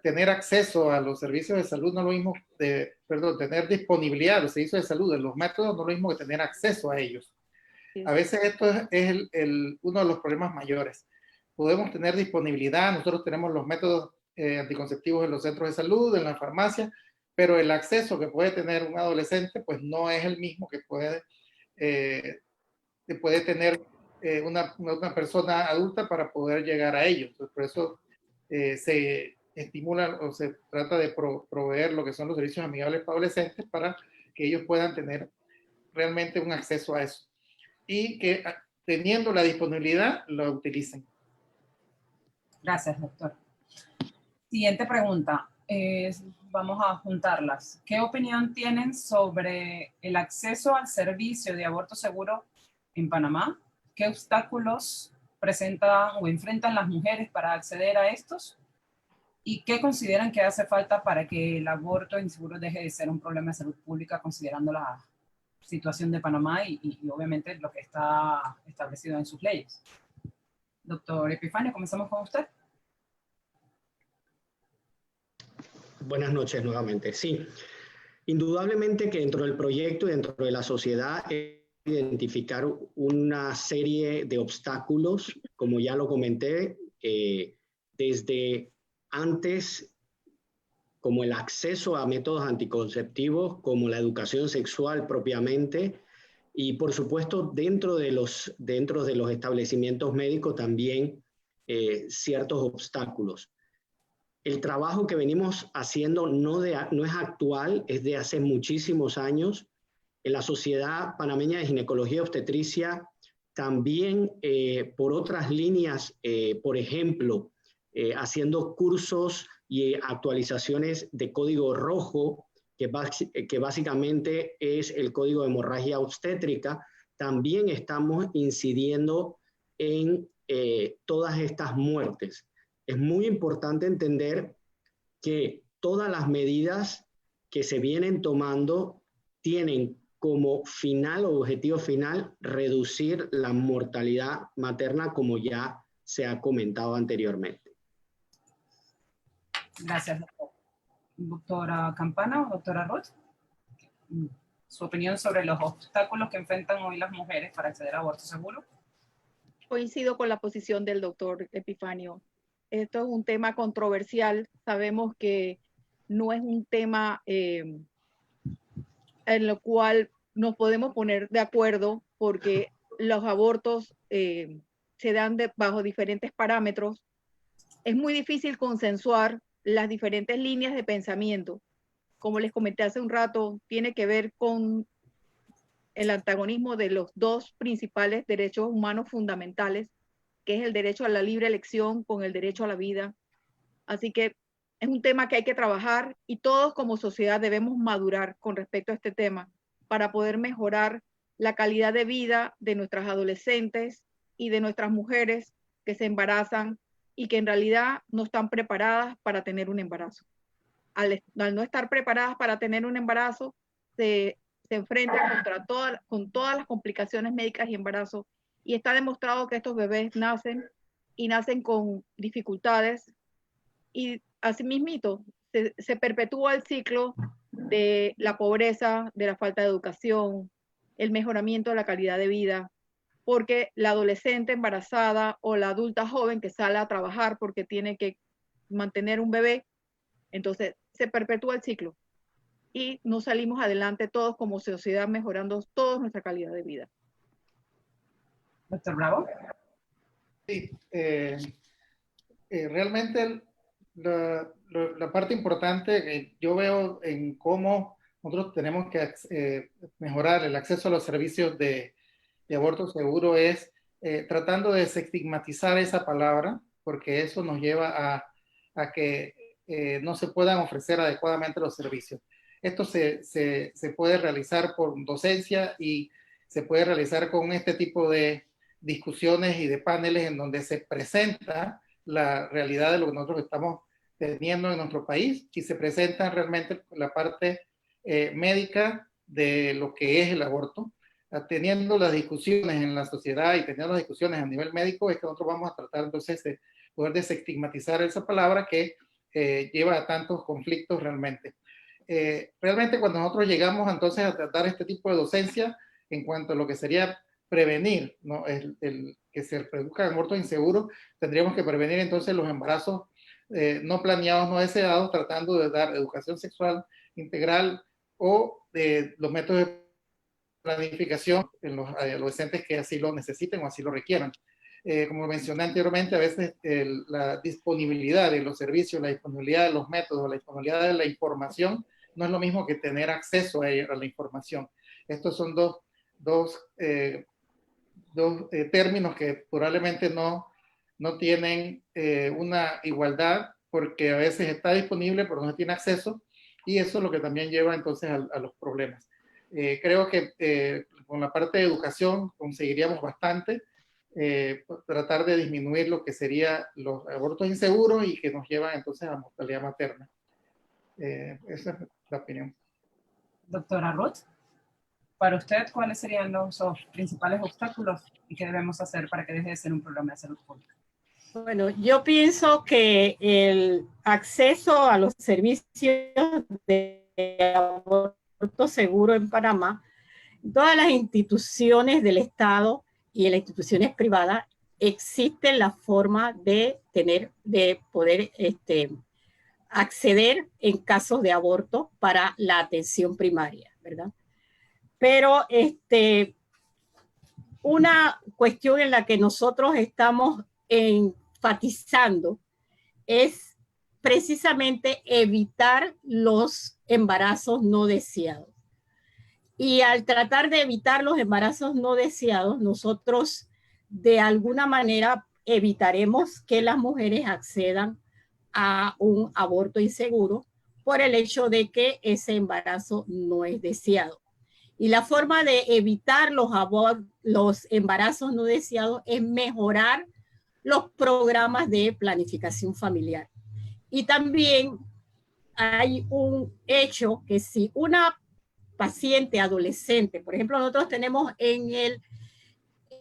Tener acceso a los servicios de salud no es lo mismo, tener disponibilidad a los servicios de salud, de los métodos, no es lo mismo que tener acceso a ellos. A veces esto es uno de los problemas mayores. Podemos tener disponibilidad, nosotros tenemos los métodos anticonceptivos en los centros de salud, en la farmacia, pero el acceso que puede tener un adolescente pues no es el mismo que puede tener una persona adulta para poder llegar a ellos. Entonces, por eso se estimula o se trata de proveer lo que son los servicios amigables para adolescentes para que ellos puedan tener realmente un acceso a eso y que teniendo la disponibilidad lo utilicen. Gracias, doctor. Siguiente pregunta. Vamos a juntarlas. ¿Qué opinión tienen sobre el acceso al servicio de aborto seguro en Panamá? ¿Qué obstáculos presentan o enfrentan las mujeres para acceder a estos? ¿Y qué consideran que hace falta para que el aborto inseguro deje de ser un problema de salud pública, considerando la situación de Panamá y obviamente lo que está establecido en sus leyes? Doctor Epifanio, comenzamos con usted. Buenas noches nuevamente. Sí, indudablemente que dentro del proyecto y dentro de la sociedad identificar una serie de obstáculos, como ya lo comenté, desde antes, como el acceso a métodos anticonceptivos, como la educación sexual propiamente, y por supuesto dentro de los establecimientos médicos también ciertos obstáculos. El trabajo que venimos haciendo no es actual, es de hace muchísimos años. En la Sociedad Panameña de Ginecología y Obstetricia, también por otras líneas, por ejemplo, haciendo cursos y actualizaciones de código rojo, que básicamente es el código de hemorragia obstétrica, también estamos incidiendo en todas estas muertes. Es muy importante entender que todas las medidas que se vienen tomando tienen como final o objetivo final reducir la mortalidad materna, como ya se ha comentado anteriormente. Gracias, doctor. Doctora Campana o doctora Roth, su opinión sobre los obstáculos que enfrentan hoy las mujeres para acceder a aborto seguro. Coincido con la posición del doctor Epifanio. Esto es un tema controversial. Sabemos que no es un tema en lo cual nos podemos poner de acuerdo porque los abortos se dan bajo diferentes parámetros. Es muy difícil consensuar las diferentes líneas de pensamiento. Como les comenté hace un rato, tiene que ver con el antagonismo de los dos principales derechos humanos fundamentales, que es el derecho a la libre elección con el derecho a la vida. Así que es un tema que hay que trabajar y todos como sociedad debemos madurar con respecto a este tema para poder mejorar la calidad de vida de nuestras adolescentes y de nuestras mujeres que se embarazan y que en realidad no están preparadas para tener un embarazo. Al no estar preparadas para tener un embarazo, se enfrentan con todas las complicaciones médicas y embarazo, y está demostrado que estos bebés nacen con dificultades y asimismo se perpetúa el ciclo de la pobreza, de la falta de educación, el mejoramiento de la calidad de vida, porque la adolescente embarazada o la adulta joven que sale a trabajar porque tiene que mantener un bebé, entonces se perpetúa el ciclo y no salimos adelante todos como sociedad mejorando toda nuestra calidad de vida. Doctor Bravo. Sí, realmente la parte importante que yo veo en cómo nosotros tenemos que mejorar el acceso a los servicios de aborto seguro es tratando de desestigmatizar esa palabra, porque eso nos lleva a que no se puedan ofrecer adecuadamente los servicios. Esto se puede realizar por docencia y se puede realizar con este tipo de discusiones y de paneles en donde se presenta la realidad de lo que nosotros estamos teniendo en nuestro país y se presenta realmente la parte médica de lo que es el aborto, teniendo las discusiones en la sociedad y teniendo las discusiones a nivel médico, es que nosotros vamos a tratar entonces de poder desestigmatizar esa palabra que lleva a tantos conflictos realmente. Realmente cuando nosotros llegamos entonces a tratar este tipo de docencia en cuanto a lo que sería prevenir, ¿no? el que se produzcan abortos inseguros, tendríamos que prevenir entonces los embarazos no planeados, no deseados, tratando de dar educación sexual integral o los métodos de planificación en los adolescentes que así lo necesiten o así lo requieran. Como mencioné anteriormente, a veces la disponibilidad de los servicios, la disponibilidad de los métodos, la disponibilidad de la información no es lo mismo que tener acceso a la información. Estos son dos términos que probablemente no tienen una igualdad, porque a veces está disponible pero no tiene acceso, y eso es lo que también lleva entonces a los problemas. Creo que con la parte de educación conseguiríamos bastante, tratar de disminuir lo que serían los abortos inseguros y que nos llevan entonces a mortalidad materna. Esa es la opinión. Doctora Ruth, para usted, ¿cuáles serían los principales obstáculos y qué debemos hacer para que deje de ser un problema de salud pública? Bueno, yo pienso que el acceso a los servicios de aborto seguro en Panamá, todas las instituciones del Estado y en las instituciones privadas, existe la forma de poder acceder en casos de aborto para la atención primaria, ¿verdad? Pero una cuestión en la que nosotros estamos enfatizando es precisamente evitar los embarazos no deseados. Y al tratar de evitar los embarazos no deseados, nosotros de alguna manera evitaremos que las mujeres accedan a un aborto inseguro por el hecho de que ese embarazo no es deseado. Y la forma de evitar los embarazos no deseados es mejorar los programas de planificación familiar. Y también hay un hecho que si una paciente adolescente, por ejemplo, nosotros tenemos en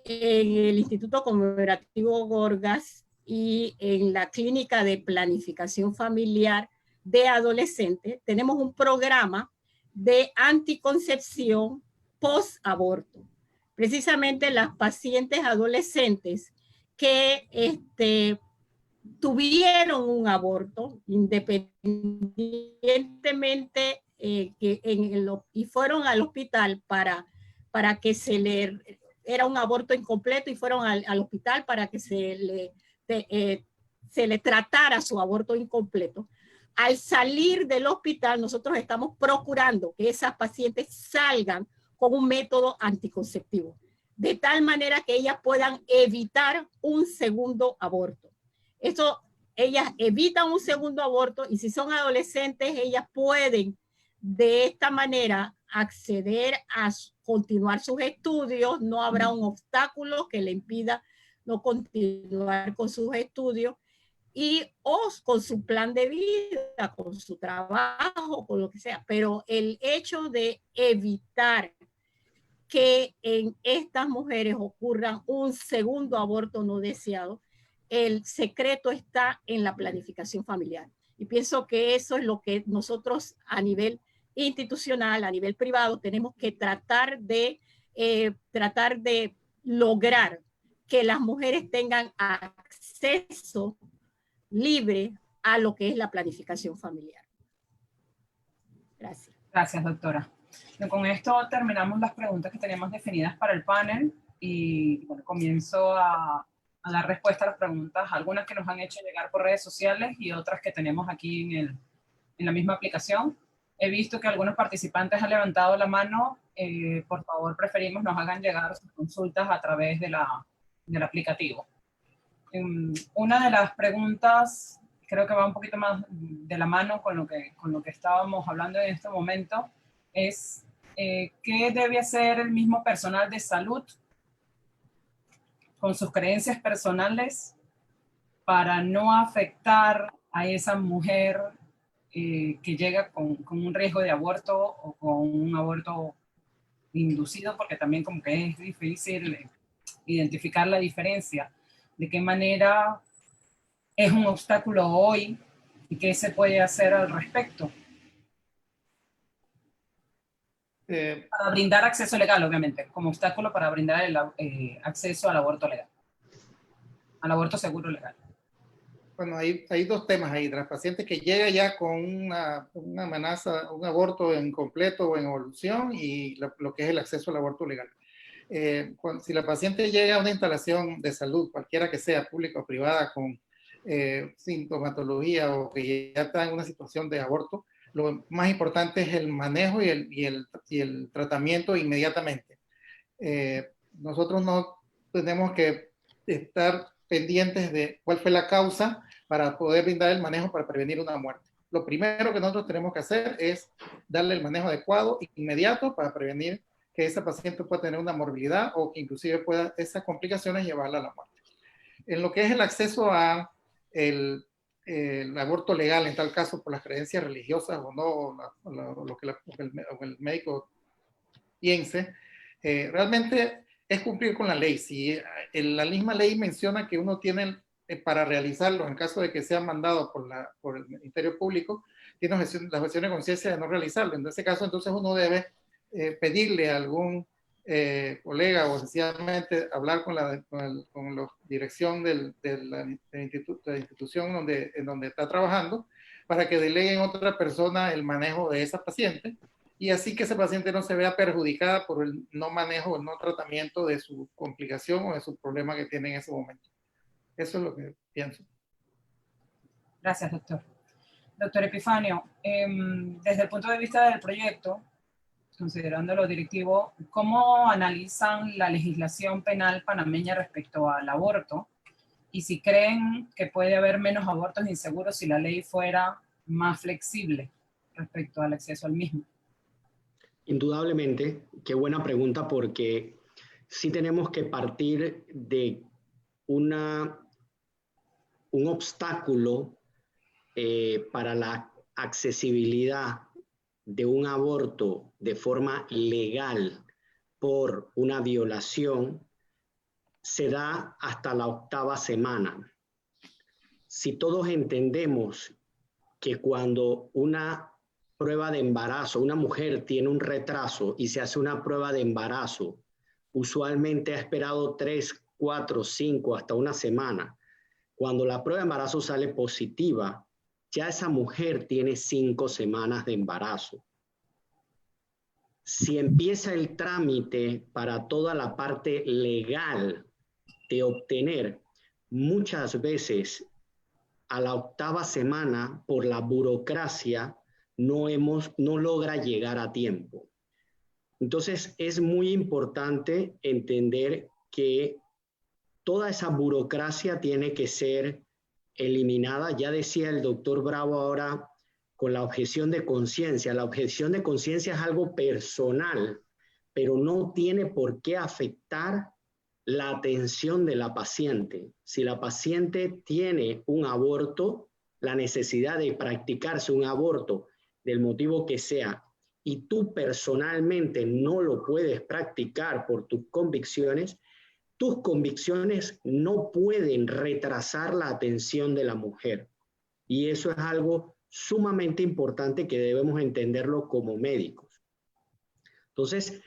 el Instituto Conmemorativo Gorgas y en la Clínica de Planificación Familiar de Adolescentes, tenemos un programa de anticoncepción post-aborto. Precisamente las pacientes adolescentes que tuvieron un aborto, independientemente y fueron al hospital para que era un aborto incompleto y fueron al hospital para que se le tratara su aborto incompleto. Al salir del hospital, nosotros estamos procurando que esas pacientes salgan con un método anticonceptivo, de tal manera que ellas puedan evitar un segundo aborto. Eso, ellas evitan un segundo aborto y si son adolescentes, ellas pueden de esta manera acceder a continuar sus estudios, no habrá un obstáculo que le impida no continuar con sus estudios o con su plan de vida, con su trabajo, con lo que sea. Pero el hecho de evitar que en estas mujeres ocurra un segundo aborto no deseado, el secreto está en la planificación familiar. Y pienso que eso es lo que nosotros a nivel institucional, a nivel privado, tenemos que tratar de lograr que las mujeres tengan acceso libre a lo que es la planificación familiar. Gracias. Gracias, doctora. Con esto terminamos las preguntas que teníamos definidas para el panel y bueno, comienzo a dar respuesta a las preguntas, algunas que nos han hecho llegar por redes sociales y otras que tenemos aquí en la misma aplicación. He visto que algunos participantes han levantado la mano. Por favor, preferimos nos hagan llegar sus consultas a través del aplicativo. Una de las preguntas creo que va un poquito más de la mano con lo que estábamos hablando en este momento, es ¿qué debe hacer el mismo personal de salud con sus creencias personales para no afectar a esa mujer que llega con un riesgo de aborto o con un aborto inducido, porque también como que es difícil identificar la diferencia, de qué manera es un obstáculo hoy y qué se puede hacer al respecto para brindar acceso legal, obviamente, como obstáculo para brindar el acceso al aborto legal, al aborto seguro legal. Bueno, hay dos temas ahí. La paciente que llega ya con una amenaza, un aborto incompleto o en evolución, y lo que es el acceso al aborto legal. Si la paciente llega a una instalación de salud, cualquiera que sea, pública o privada, con sintomatología o que ya está en una situación de aborto, lo más importante es el manejo y el tratamiento inmediatamente. Nosotros no tenemos que estar pendientes de cuál fue la causa para poder brindar el manejo para prevenir una muerte. Lo primero que nosotros tenemos que hacer es darle el manejo adecuado e inmediato para prevenir que esa paciente pueda tener una morbilidad o que inclusive pueda esas complicaciones llevarla a la muerte. En lo que es el acceso a el aborto legal, en tal caso por las creencias religiosas o no, lo que el médico piense, realmente es cumplir con la ley. Si la misma ley menciona que uno tiene para realizarlo, en caso de que sea mandado por el Ministerio Público, tiene la objeción de conciencia de no realizarlo. En ese caso, entonces uno debe pedirle a algún colega o sencillamente hablar con la dirección de la institución en donde está trabajando para que deleguen a otra persona el manejo de esa paciente, y así que esa paciente no se vea perjudicada por el no manejo o el no tratamiento de su complicación o de su problema que tiene en ese momento. Eso es lo que pienso. Gracias, doctor. Doctor Epifanio, desde el punto de vista del proyecto, considerando lo directivo, ¿cómo analizan la legislación penal panameña respecto al aborto? Y si creen que puede haber menos abortos inseguros si la ley fuera más flexible respecto al acceso al mismo. Indudablemente, qué buena pregunta, porque sí tenemos que partir de un obstáculo para la accesibilidad de un aborto de forma legal por una violación se da hasta la 8ª semana. Si todos entendemos que cuando una prueba de embarazo, una mujer tiene un retraso y se hace una prueba de embarazo, usualmente ha esperado 3, 4, 5, hasta una semana. Cuando la prueba de embarazo sale positiva, ya esa mujer tiene 5 semanas de embarazo. Si empieza el trámite para toda la parte legal de obtener, muchas veces a la 8ª semana, por la burocracia, no logra llegar a tiempo. Entonces, es muy importante entender que toda esa burocracia tiene que ser eliminada. Ya decía el doctor Bravo ahora con la objeción de conciencia. La objeción de conciencia es algo personal, pero no tiene por qué afectar la atención de la paciente. Si la paciente tiene un aborto, la necesidad de practicarse un aborto, del motivo que sea, y tú personalmente no lo puedes practicar por tus convicciones no pueden retrasar la atención de la mujer. Y eso es algo sumamente importante que debemos entenderlo como médicos. Entonces,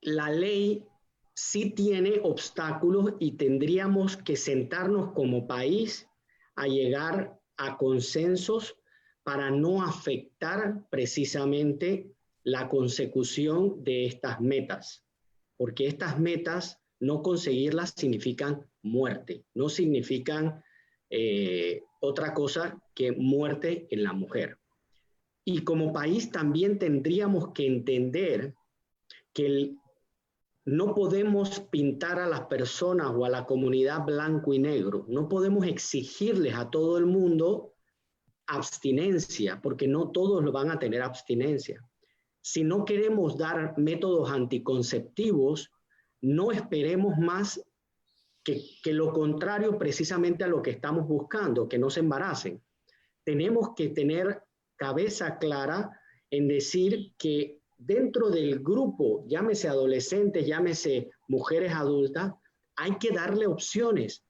la ley sí tiene obstáculos y tendríamos que sentarnos como país a llegar a consensos para no afectar precisamente la consecución de estas metas, porque estas metas, no conseguirlas significan muerte, no significan otra cosa que muerte en la mujer. Y como país también tendríamos que entender que no podemos pintar a las personas o a la comunidad blanco y negro, no podemos exigirles a todo el mundo abstinencia, porque no todos lo van a tener abstinencia. Si no queremos dar métodos anticonceptivos, no esperemos más que lo contrario precisamente a lo que estamos buscando, que no se embaracen. Tenemos que tener cabeza clara en decir que dentro del grupo, llámese adolescentes, llámese mujeres adultas, hay que darle opciones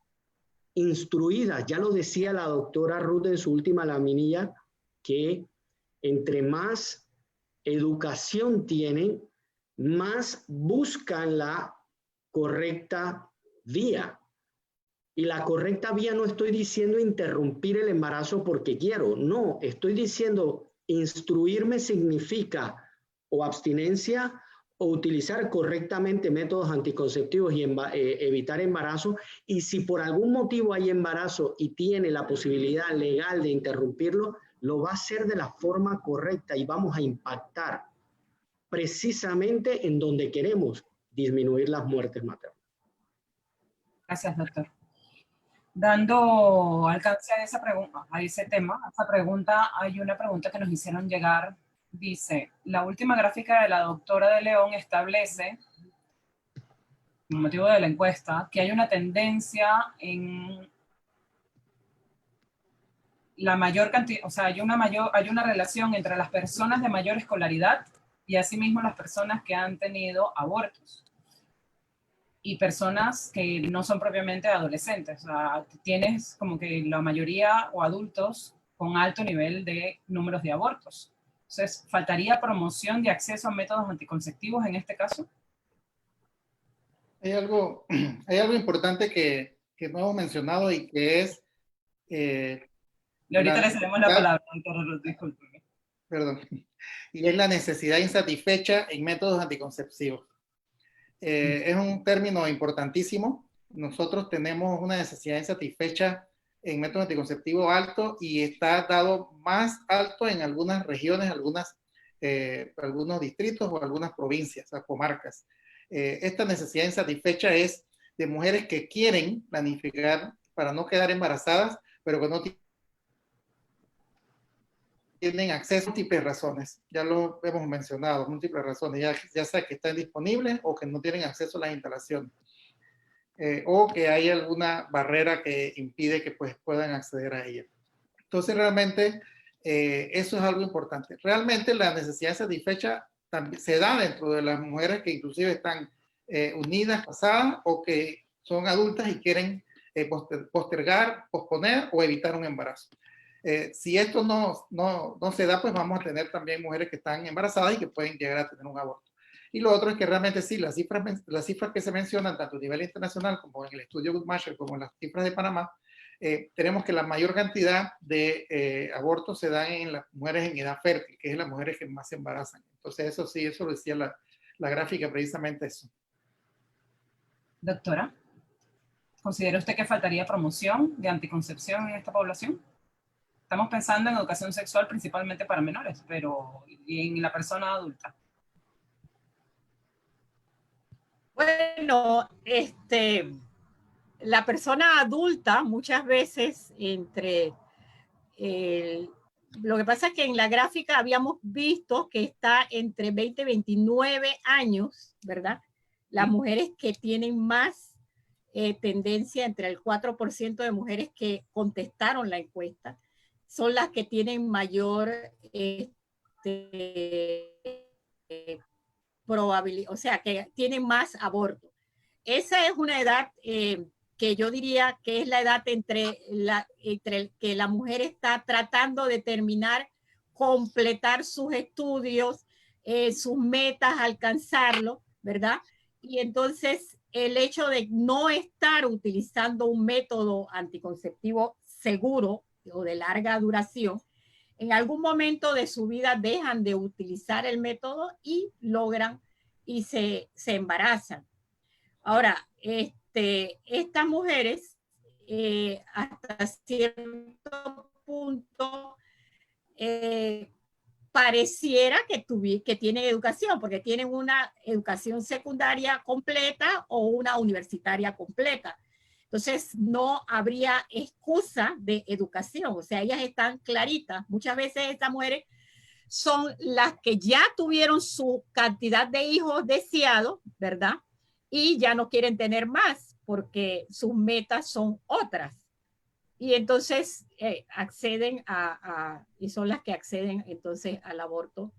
instruidas. Ya lo decía la doctora Ruth en su última laminilla, que entre más educación tienen, más buscan la correcta vía. Y la correcta vía no estoy diciendo interrumpir el embarazo porque quiero, no, estoy diciendo instruirme significa o abstinencia o utilizar correctamente métodos anticonceptivos y evitar embarazo. Y si por algún motivo hay embarazo y tiene la posibilidad legal de interrumpirlo, lo va a hacer de la forma correcta y vamos a impactar precisamente en donde queremos disminuir las muertes maternas. Gracias, doctor. Dando alcance a esa pregunta, a ese tema, a esa pregunta, hay una pregunta que nos hicieron llegar. Dice, la última gráfica de la doctora de León establece, como motivo de la encuesta, que hay una tendencia en la mayor cantidad, o sea, hay una relación entre las personas de mayor escolaridad y asimismo las personas que han tenido abortos y personas que no son propiamente adolescentes. O sea, tienes como que la mayoría o adultos con alto nivel de números de abortos. Entonces, ¿faltaría promoción de acceso a métodos anticonceptivos en este caso? Hay algo importante que no hemos mencionado y que es... Y ahorita le cedemos la palabra, doctor, disculpe. Perdón. Y es la necesidad insatisfecha en métodos anticonceptivos. Es un término importantísimo. Nosotros tenemos una necesidad insatisfecha en métodos anticonceptivos alto y está dado más alto en algunas regiones, algunos distritos o algunas provincias, o comarcas. Esta necesidad insatisfecha es de mujeres que quieren planificar para no quedar embarazadas, pero que no tienen acceso a múltiples razones. Ya lo hemos mencionado, múltiples razones, ya sea que están disponibles o que no tienen acceso a las instalaciones. O que hay alguna barrera que impide que pues, puedan acceder a ella. Entonces, realmente, eso es algo importante. Realmente, la necesidad satisfecha también se da dentro de las mujeres que inclusive están unidas, casadas, o que son adultas y quieren postergar, posponer o evitar un embarazo. Si esto no se da, pues vamos a tener también mujeres que están embarazadas y que pueden llegar a tener un aborto. Y lo otro es que realmente sí, las cifras que se mencionan tanto a nivel internacional como en el estudio Guttmacher como en las cifras de Panamá, tenemos que la mayor cantidad de abortos se dan en las mujeres en edad fértil, que es las mujeres que más se embarazan. Entonces eso sí, eso lo decía la gráfica, precisamente eso. Doctora, ¿considera usted que faltaría promoción de anticoncepción en esta población? Estamos pensando en educación sexual principalmente para menores, pero ¿y en la persona adulta? Bueno, la persona adulta muchas veces lo que pasa es que en la gráfica habíamos visto que está entre 20 y 29 años, ¿verdad? Las mujeres que tienen más tendencia, entre el 4% de mujeres que contestaron la encuesta, son las que tienen mayor probabilidad, o sea, que tienen más aborto. Esa es una edad que yo diría que es la edad entre que la mujer está tratando de terminar, completar sus estudios, sus metas, alcanzarlo, ¿verdad? Y entonces el hecho de no estar utilizando un método anticonceptivo seguro o de larga duración, en algún momento de su vida dejan de utilizar el método y logran y se embarazan. Ahora, estas mujeres hasta cierto punto pareciera que tienen educación, porque tienen una educación secundaria completa o una universitaria completa. Entonces, no habría excusa de educación, o sea, ellas están claritas. Muchas veces estas mujeres son las que ya tuvieron su cantidad de hijos deseados, ¿verdad? Y ya no quieren tener más porque sus metas son otras. Y entonces acceden y son las que acceden entonces al aborto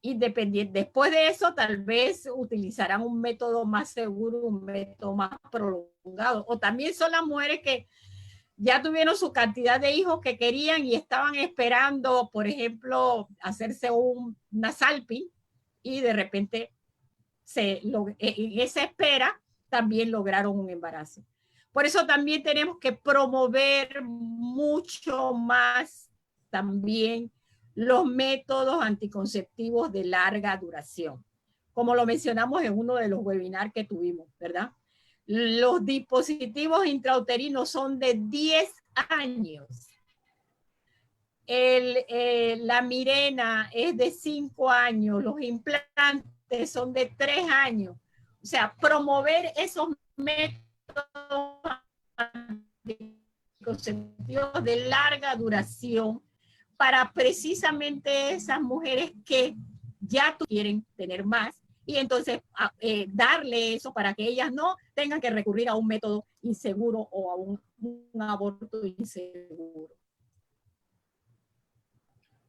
independiente. Después de eso, tal vez utilizarán un método más seguro, un método más prolongado. O también son las mujeres que ya tuvieron su cantidad de hijos que querían y estaban esperando, por ejemplo, hacerse una salping y de repente en esa espera también lograron un embarazo. Por eso también tenemos que promover mucho más también los métodos anticonceptivos de larga duración, como lo mencionamos en uno de los webinars que tuvimos, ¿verdad? Los dispositivos intrauterinos son de 10 años. La Mirena es de 5 años, los implantes son de 3 años. O sea, promover esos métodos anticonceptivos de larga duración para precisamente esas mujeres que ya quieren tener más y entonces darle eso para que ellas no tengan que recurrir a un método inseguro o a un aborto inseguro.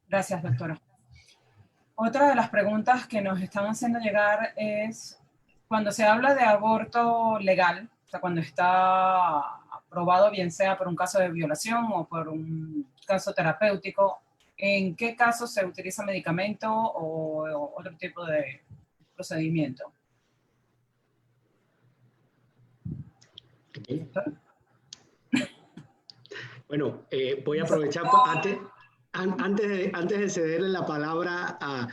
Gracias, doctora. Otra de las preguntas que nos están haciendo llegar es, cuando se habla de aborto legal, o sea, cuando está aprobado, bien sea por un caso de violación o por un caso terapéutico, ¿en qué casos se utiliza medicamento o otro tipo de procedimiento? Okay. Bueno, voy a aprovechar antes de cederle la palabra a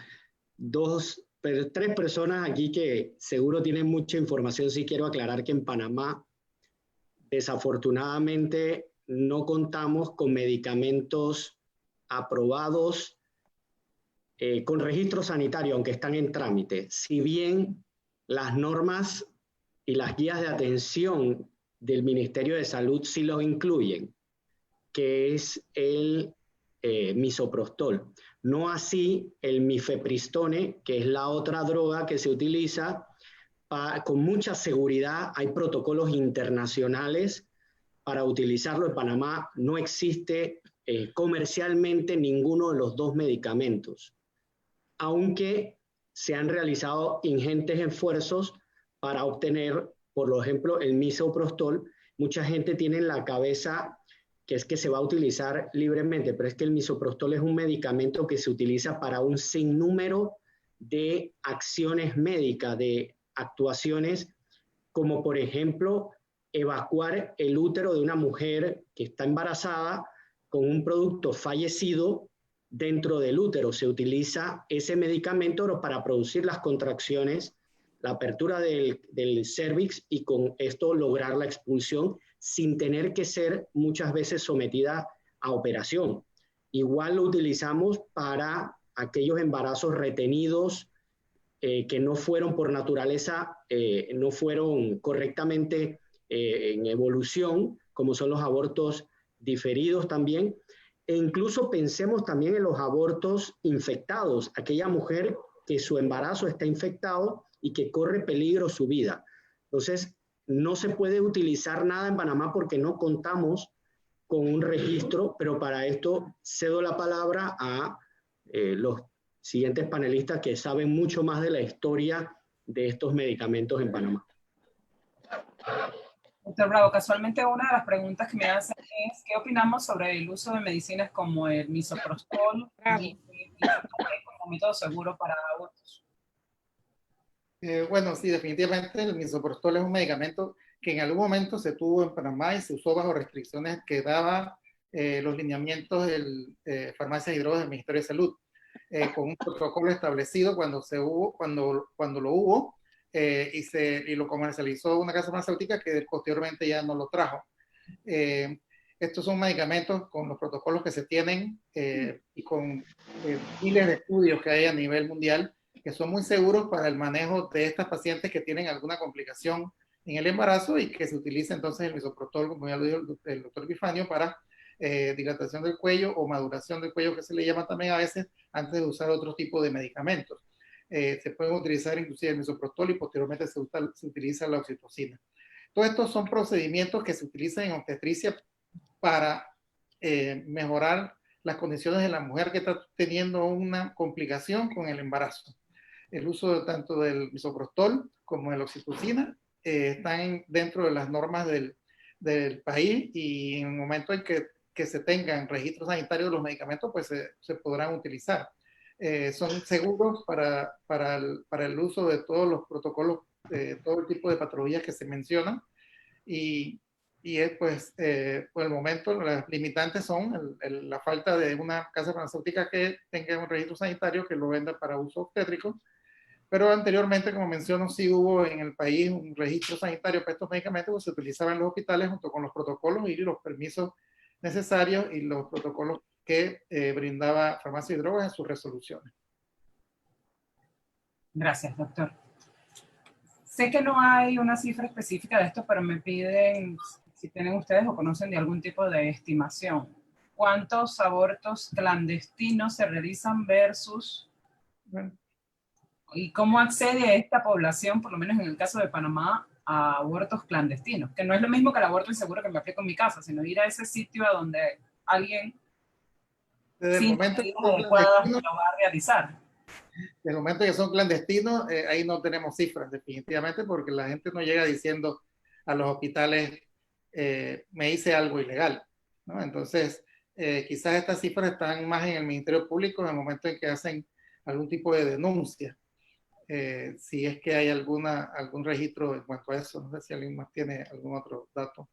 tres personas aquí que seguro tienen mucha información. Sí quiero aclarar que en Panamá, desafortunadamente, no contamos con medicamentos aprobados con registro sanitario, aunque están en trámite. Si bien las normas y las guías de atención del Ministerio de Salud sí los incluyen, que es el misoprostol. No así el mifepristone, que es la otra droga que se utiliza con mucha seguridad. Hay protocolos internacionales para utilizarlo. En Panamá no existe comercialmente ninguno de los dos medicamentos, aunque se han realizado ingentes esfuerzos para obtener, por ejemplo, el misoprostol. Mucha gente tiene en la cabeza que es que se va a utilizar libremente, pero es que el misoprostol es un medicamento que se utiliza para un sinnúmero de acciones médicas, de actuaciones, como por ejemplo, evacuar el útero de una mujer que está embarazada con un producto fallecido dentro del útero. Se utiliza ese medicamento para producir las contracciones, la apertura del cervix y con esto lograr la expulsión sin tener que ser muchas veces sometida a operación. Igual lo utilizamos para aquellos embarazos retenidos que no fueron por naturaleza, no fueron correctamente en evolución, como son los abortos diferidos también. E incluso pensemos también en los abortos infectados, aquella mujer que su embarazo está infectado y que corre peligro su vida. Entonces, no se puede utilizar nada en Panamá porque no contamos con un registro, pero para esto cedo la palabra a los siguientes panelistas que saben mucho más de la historia de estos medicamentos en Panamá. Doctor Bravo, casualmente una de las preguntas que me hacen es ¿qué opinamos sobre el uso de medicinas como el misoprostol y como método seguro para abortos? Bueno, sí, definitivamente el misoprostol es un medicamento que en algún momento se tuvo en Panamá y se usó bajo restricciones que daba los lineamientos de farmacias y drogas del Ministerio de Salud, con un protocolo establecido cuando lo hubo y lo comercializó una casa farmacéutica que posteriormente ya no lo trajo. Estos son medicamentos con los protocolos que se tienen y con miles de estudios que hay a nivel mundial que son muy seguros para el manejo de estas pacientes que tienen alguna complicación en el embarazo y que se utiliza entonces el misoprostol, como ya lo dijo el doctor Epifanio, para dilatación del cuello o maduración del cuello, que se le llama también a veces, antes de usar otro tipo de medicamentos. Se pueden utilizar inclusive el misoprostol y posteriormente se utiliza la oxitocina. Todos estos son procedimientos que se utilizan en obstetricia para mejorar las condiciones de la mujer que está teniendo una complicación con el embarazo. El uso tanto del misoprostol como de la oxitocina están dentro de las normas del país, y en el momento en que se tengan registros sanitarios de los medicamentos, pues se podrán utilizar. Son seguros para el uso de todos los protocolos, todo el tipo de patologías que se mencionan, y pues por el momento las limitantes son la falta de una casa farmacéutica que tenga un registro sanitario que lo venda para uso obstétrico. Pero anteriormente, como menciono, sí hubo en el país un registro sanitario para estos medicamentos que se utilizaban en los hospitales junto con los protocolos y los permisos necesarios y los protocolos que brindaba Farmacia y Drogas en sus resoluciones. Gracias, doctor. Sé que no hay una cifra específica de esto, pero me piden si tienen ustedes o conocen de algún tipo de estimación. ¿Cuántos abortos clandestinos se realizan versus... Bueno, ¿Y cómo accede esta población, por lo menos en el caso de Panamá, a abortos clandestinos? Que no es lo mismo que el aborto inseguro que me aplico en mi casa, sino ir a ese sitio a donde alguien desde el sin momento medidas adecuadas lo va a realizar. desde el momento que son clandestinos, ahí no tenemos cifras definitivamente, porque la gente no llega diciendo a los hospitales, me hice algo ilegal, ¿no? Entonces, quizás estas cifras están más en el Ministerio Público en el momento en que hacen algún tipo de denuncia. Si es que hay algún registro en cuanto a eso. No sé si alguien más tiene algún otro dato.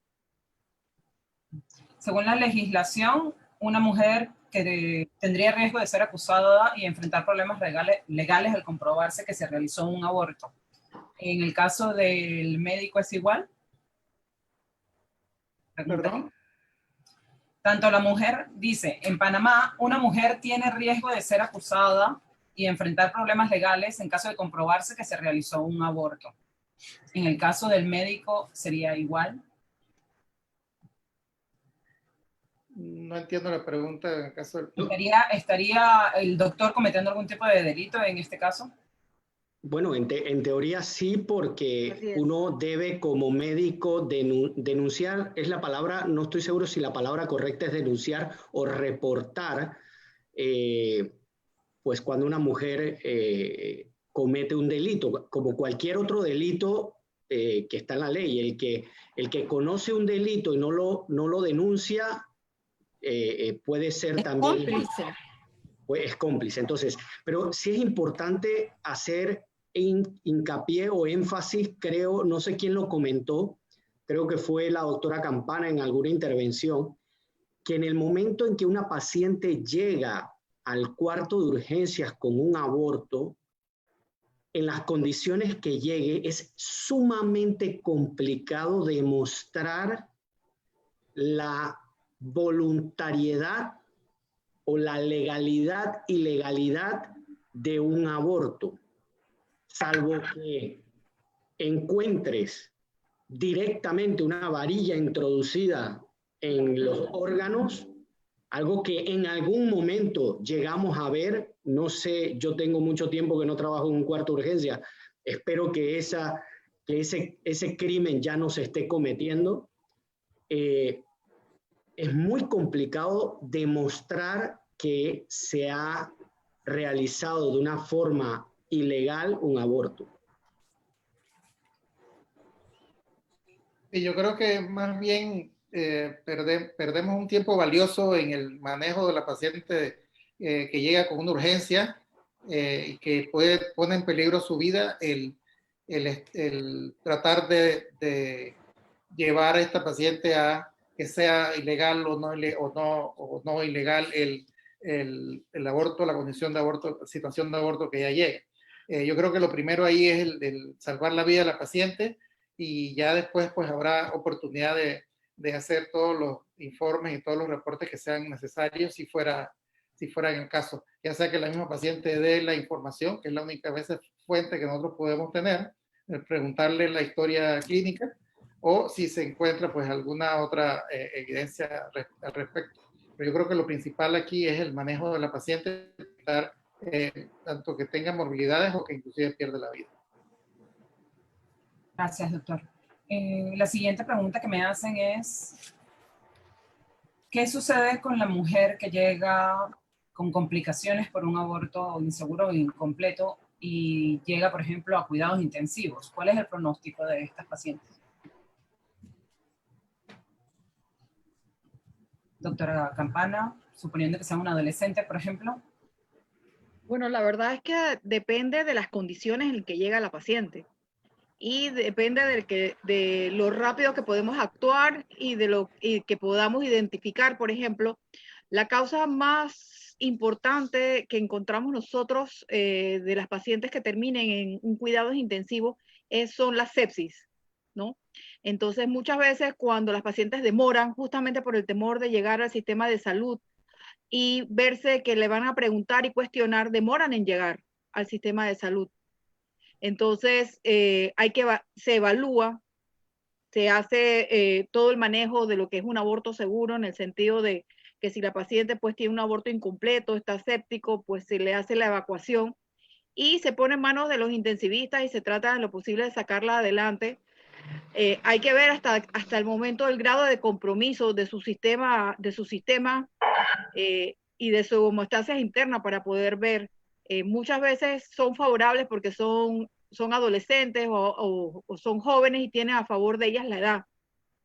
Según la legislación, una mujer que tendría riesgo de ser acusada y enfrentar problemas legales al comprobarse que se realizó un aborto. En el caso del médico es igual. ¿Perdón? Tanto la mujer, dice, en Panamá, una mujer tiene riesgo de ser acusada y enfrentar problemas legales en caso de comprobarse que se realizó un aborto. En el caso del médico, ¿sería igual? No entiendo la pregunta en el caso del... ¿Estaría el doctor cometiendo algún tipo de delito en este caso? Bueno, en teoría sí, porque uno debe como médico denunciar, es la palabra, no estoy seguro si la palabra correcta es denunciar o reportar, pues cuando una mujer comete un delito, como cualquier otro delito que está en la ley. El que conoce un delito y no lo denuncia, puede ser también... Cómplice. Pues es cómplice. Entonces, pero sí es importante hacer hincapié o énfasis, creo, no sé quién lo comentó, creo que fue la doctora Campana en alguna intervención, que en el momento en que una paciente llega al cuarto de urgencias con un aborto, en las condiciones que llegue, es sumamente complicado demostrar la voluntariedad o la legalidad, ilegalidad de un aborto, salvo que encuentres directamente una varilla introducida en los órganos, algo que en algún momento llegamos a ver. No sé, yo tengo mucho tiempo que no trabajo en un cuarto de urgencia, espero que ese crimen ya no se esté cometiendo. Es muy complicado demostrar que se ha realizado de una forma ilegal un aborto. Y yo creo que más bien perdemos un tiempo valioso en el manejo de la paciente que llega con una urgencia y que pone en peligro su vida el tratar de llevar a esta paciente a que sea ilegal o no ilegal el aborto, la condición de aborto, situación de aborto que ya llega. Yo creo que lo primero ahí es el salvar la vida de la paciente, y ya después pues habrá oportunidad de hacer todos los informes y todos los reportes que sean necesarios si fuera en el caso. Ya sea que la misma paciente dé la información, que es la única fuente que nosotros podemos tener, preguntarle la historia clínica, o si se encuentra pues alguna otra evidencia al respecto. Pero yo creo que lo principal aquí es el manejo de la paciente, tanto que tenga morbilidades o que inclusive pierda la vida. Gracias, doctor. La siguiente pregunta que me hacen es, ¿Qué sucede con la mujer que llega con complicaciones por un aborto inseguro o incompleto y llega, por ejemplo, a cuidados intensivos? ¿Cuál es el pronóstico de estas pacientes? Doctora Campana, suponiendo que sea un adolescente, por ejemplo. Bueno, la verdad es que depende de las condiciones en que llega la paciente y depende de lo rápido que podemos actuar y de lo y que podamos identificar. Por ejemplo, la causa más importante que encontramos nosotros de las pacientes que terminen en un cuidados intensivos son las sepsis, ¿no? Entonces, muchas veces cuando las pacientes demoran justamente por el temor de llegar al sistema de salud y verse que le van a preguntar y cuestionar, demoran en llegar al sistema de salud. Entonces, se evalúa, se hace todo el manejo de lo que es un aborto seguro, en el sentido de que si la paciente pues tiene un aborto incompleto, está séptico, pues se le hace la evacuación y se pone en manos de los intensivistas y se trata en lo posible de sacarla adelante. Hay que ver hasta el momento el grado de compromiso de su sistema y de su homeostasis interna para poder ver. Muchas veces son favorables porque son adolescentes o son jóvenes y tienen a favor de ellas la edad,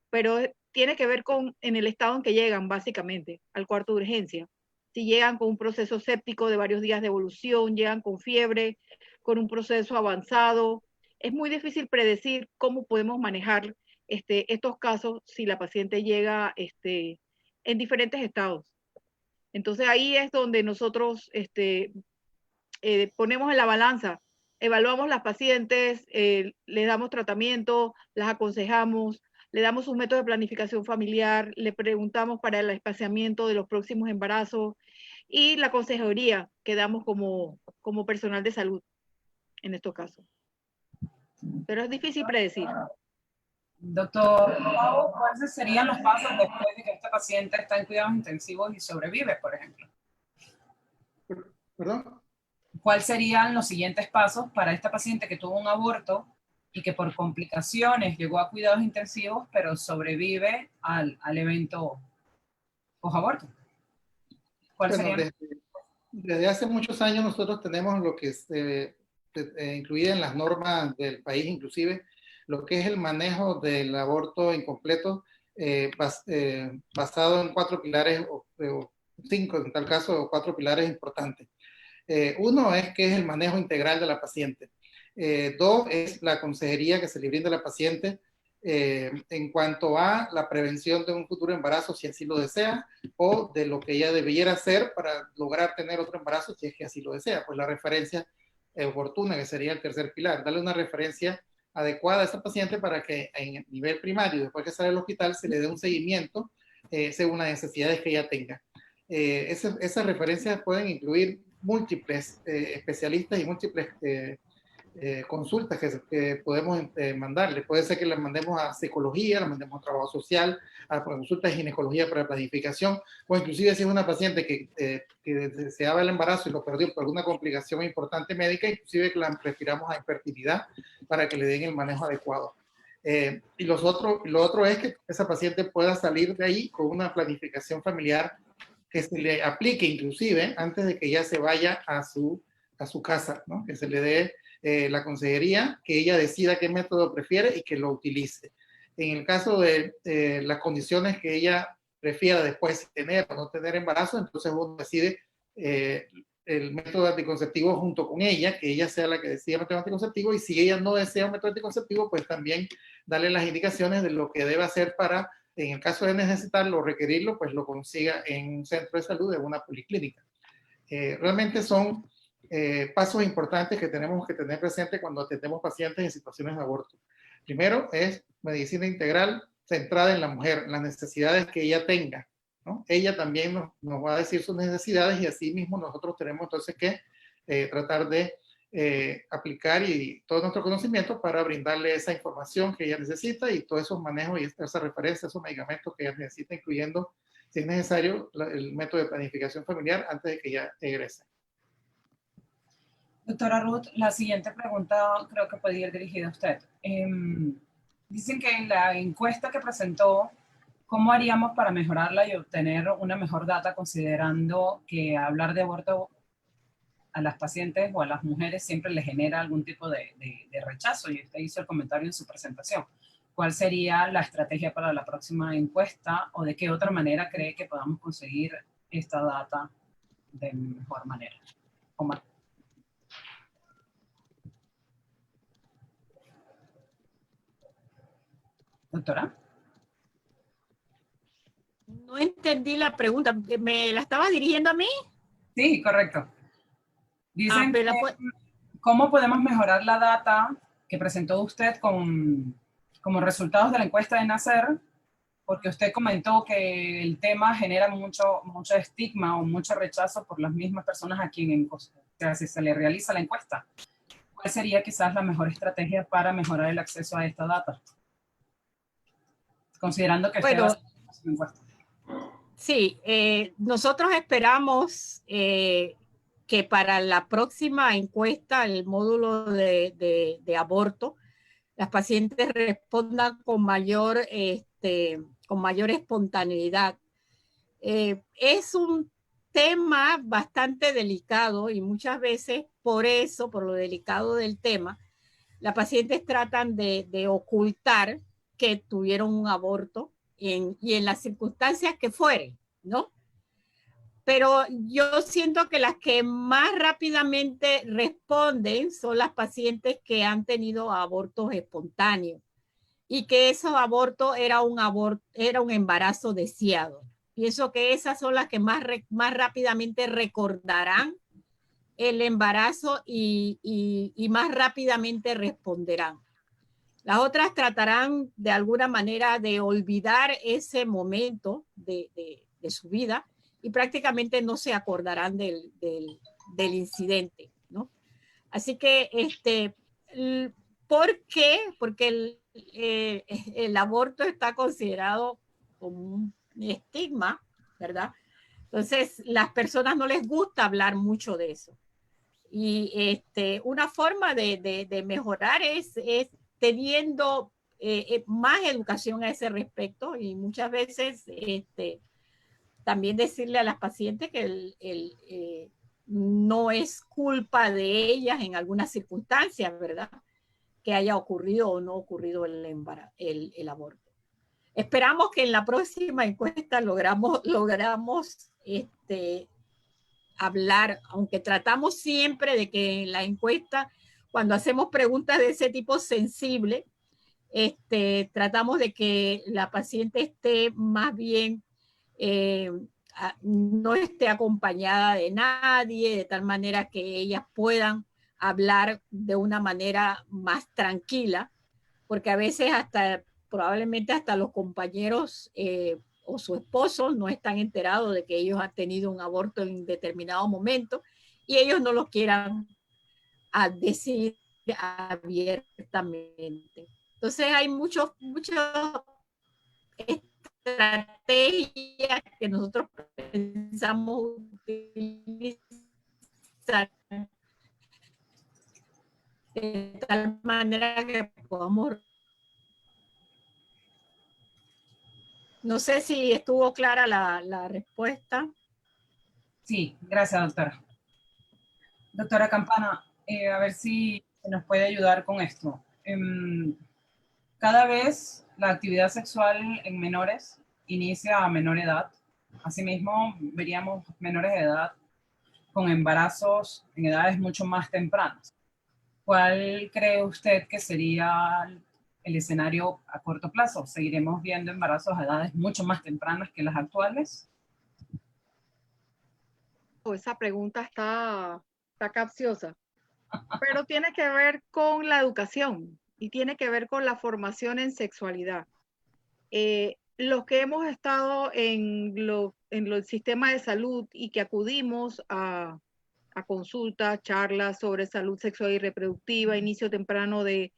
pero tiene que ver en el estado en que llegan, básicamente, al cuarto de urgencia. Si llegan con un proceso séptico de varios días de evolución, llegan con fiebre, con un proceso avanzado, es muy difícil predecir cómo podemos manejar estos casos si la paciente llega en diferentes estados. Entonces ahí es donde nosotros ponemos en la balanza, evaluamos las pacientes, les damos tratamiento, las aconsejamos, le damos un método de planificación familiar, le preguntamos para el espaciamiento de los próximos embarazos y la consejería que damos como personal de salud en estos casos. Pero es difícil predecir. Doctor, ¿cuáles serían los pasos después de que esta paciente está en cuidados intensivos y sobrevive, por ejemplo? ¿Perdón? ¿Cuáles serían los siguientes pasos para esta paciente que tuvo un aborto y que por complicaciones llegó a cuidados intensivos, pero sobrevive al evento posaborto? ¿Cuáles Bueno, serían? desde hace muchos años nosotros tenemos lo que es incluida en las normas del país, inclusive lo que es el manejo del aborto incompleto basado en 4 pilares o 5 en tal caso, o 4 pilares importantes. Uno es que es el manejo integral de la paciente. 2 es la consejería que se le brinda a la paciente en cuanto a la prevención de un futuro embarazo, si así lo desea, o de lo que ella debiera hacer para lograr tener otro embarazo, si es que así lo desea. Pues la referencia oportuna, que sería el tercer pilar, darle una referencia adecuada a esa paciente para que en nivel primario, después que sale del hospital, se le dé un seguimiento según las necesidades que ella tenga. Esas referencias pueden incluir múltiples especialistas y múltiples consultas que podemos mandarle. Puede ser que las mandemos a psicología, las mandemos a trabajo social, a consultas de ginecología para planificación, o inclusive si es una paciente que deseaba el embarazo y lo perdió por alguna complicación importante médica, inclusive que la refiramos a infertilidad para que le den el manejo adecuado. Y lo otro es que esa paciente pueda salir de ahí con una planificación familiar que se le aplique inclusive antes de que ya se vaya a su casa, ¿no? Que se le dé la consejería, que ella decida qué método prefiere y que lo utilice. En el caso de las condiciones que ella prefiera después tener o no tener embarazo, entonces uno decide el método anticonceptivo junto con ella, que ella sea la que decida el método anticonceptivo, y si ella no desea un método anticonceptivo, pues también darle las indicaciones de lo que debe hacer para, en el caso de necesitarlo o requerirlo, pues lo consiga en un centro de salud, en una policlínica. Realmente son pasos importantes que tenemos que tener presente cuando atendemos pacientes en situaciones de aborto. Primero es medicina integral centrada en la mujer, en las necesidades que ella tenga, ¿no? Ella también nos va a decir sus necesidades y así mismo nosotros tenemos entonces que tratar de aplicar y todo nuestro conocimiento para brindarle esa información que ella necesita y todos esos manejos y esa referencia, esos medicamentos que ella necesita, incluyendo, si es necesario, el método de planificación familiar antes de que ella egrese. Doctora Ruth, la siguiente pregunta creo que puede ir dirigida a usted. Dicen que en la encuesta que presentó ¿Cómo haríamos para mejorarla y obtener una mejor data, considerando que hablar de aborto a las pacientes o a las mujeres siempre les genera algún tipo de rechazo? Y usted hizo el comentario en su presentación. ¿Cuál sería la estrategia para la próxima encuesta, o de qué otra manera cree que podamos conseguir esta data de mejor manera? Omar. Doctora. No entendí la pregunta. ¿Me la estaba dirigiendo a mí? Sí, correcto. Dicen pero ¿cómo podemos mejorar la data que presentó usted como resultados de la encuesta de Nacer? Porque usted comentó que el tema genera mucho estigma o mucho rechazo por las mismas personas a quien se le realiza la encuesta. ¿Cuál sería quizás la mejor estrategia para mejorar el acceso a esta data? Considerando que usted va a hacer una encuesta. Sí, nosotros esperamos que para la próxima encuesta, el módulo de aborto, las pacientes respondan con mayor espontaneidad. Es un tema bastante delicado y muchas veces por eso, por lo delicado del tema, las pacientes tratan de ocultar que tuvieron un aborto y en las circunstancias que fueren, ¿no? Pero yo siento que las que más rápidamente responden son las pacientes que han tenido abortos espontáneos y que esos abortos era un embarazo deseado. Pienso que esas son las que más rápidamente recordarán el embarazo y más rápidamente responderán. Las otras tratarán de alguna manera de olvidar ese momento de su vida y prácticamente no se acordarán del incidente, ¿no? Así que, ¿por qué? Porque el aborto está considerado como un estigma, ¿verdad? Entonces, las personas no les gusta hablar mucho de eso. Y una forma de mejorar es teniendo más educación a ese respecto, y muchas veces también decirle a las pacientes que no es culpa de ellas en algunas circunstancias, ¿verdad? Que haya ocurrido o no ocurrido el aborto. Esperamos que en la próxima encuesta logramos hablar, aunque tratamos siempre de que en la encuesta, cuando hacemos preguntas de ese tipo sensible, tratamos de que la paciente esté más bien, no esté acompañada de nadie, de tal manera que ellas puedan hablar de una manera más tranquila, porque a veces probablemente hasta los compañeros o su esposo no están enterados de que ellos han tenido un aborto en determinado momento y ellos no lo quieran decir abiertamente. Entonces hay muchas estrategias que nosotros pensamos utilizar de tal manera que podamos. No sé si estuvo clara la respuesta. Sí, gracias, doctora. Doctora Campana, a ver si nos puede ayudar con esto. Cada vez la actividad sexual en menores inicia a menor edad. Asimismo, veríamos menores de edad con embarazos en edades mucho más tempranas. ¿Cuál cree usted que sería el escenario a corto plazo? ¿Seguiremos viendo embarazos a edades mucho más tempranas que las actuales? Esa pregunta está capciosa, pero tiene que ver con la educación y tiene que ver con la formación en sexualidad. Los que hemos estado en el sistema de salud y que acudimos a consultas, charlas sobre salud sexual y reproductiva, inicio temprano de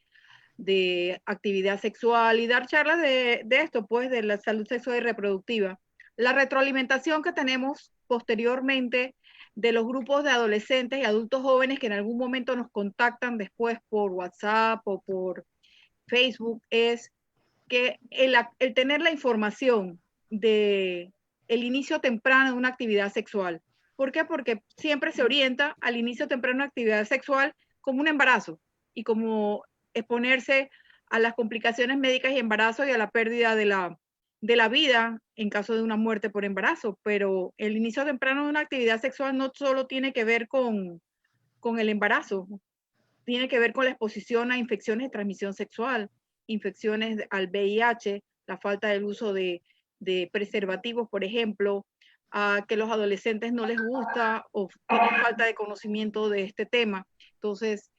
actividad sexual y dar charlas de esto, pues, de la salud sexual y reproductiva. La retroalimentación que tenemos posteriormente de los grupos de adolescentes y adultos jóvenes que en algún momento nos contactan después por WhatsApp o por Facebook es que el tener la información el inicio temprano de una actividad sexual. ¿Por qué? Porque siempre se orienta al inicio temprano de una actividad sexual como un embarazo y como exponerse a las complicaciones médicas y embarazo y a la pérdida de la vida en caso de una muerte por embarazo. Pero el inicio temprano de una actividad sexual no solo tiene que ver con el embarazo, tiene que ver con la exposición a infecciones de transmisión sexual, infecciones al VIH, la falta del uso de preservativos, por ejemplo, a que los adolescentes no les gusta o tienen falta de conocimiento de este tema. Entonces,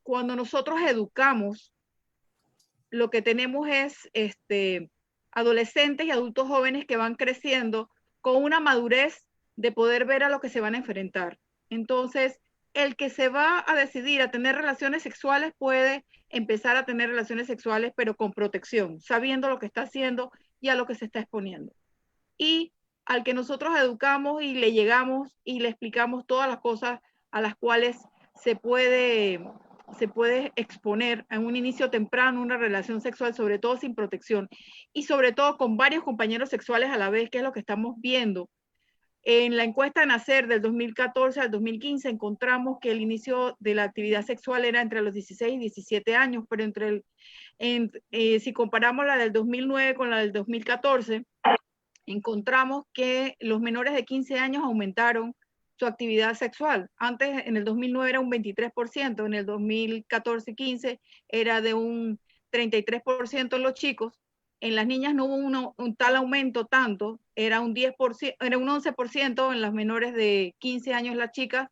cuando nosotros educamos, lo que tenemos es adolescentes y adultos jóvenes que van creciendo con una madurez de poder ver a lo que se van a enfrentar. Entonces, el que se va a decidir a tener relaciones sexuales puede empezar a tener relaciones sexuales, pero con protección, sabiendo lo que está haciendo y a lo que se está exponiendo. Y al que nosotros educamos y le llegamos y le explicamos todas las cosas a las cuales se puede exponer en un inicio temprano una relación sexual, sobre todo sin protección y sobre todo con varios compañeros sexuales a la vez, que es lo que estamos viendo. En la encuesta Nacer del 2014 al 2015 encontramos que el inicio de la actividad sexual era entre los 16 y 17 años, pero si comparamos la del 2009 con la del 2014, encontramos que los menores de 15 años aumentaron su actividad sexual. Antes, en el 2009 era un 23%, en el 2014-15 era de un 33% en los chicos. En las niñas no hubo un tal aumento tanto, era un 10%, era un 11% en las menores de 15 años las chicas,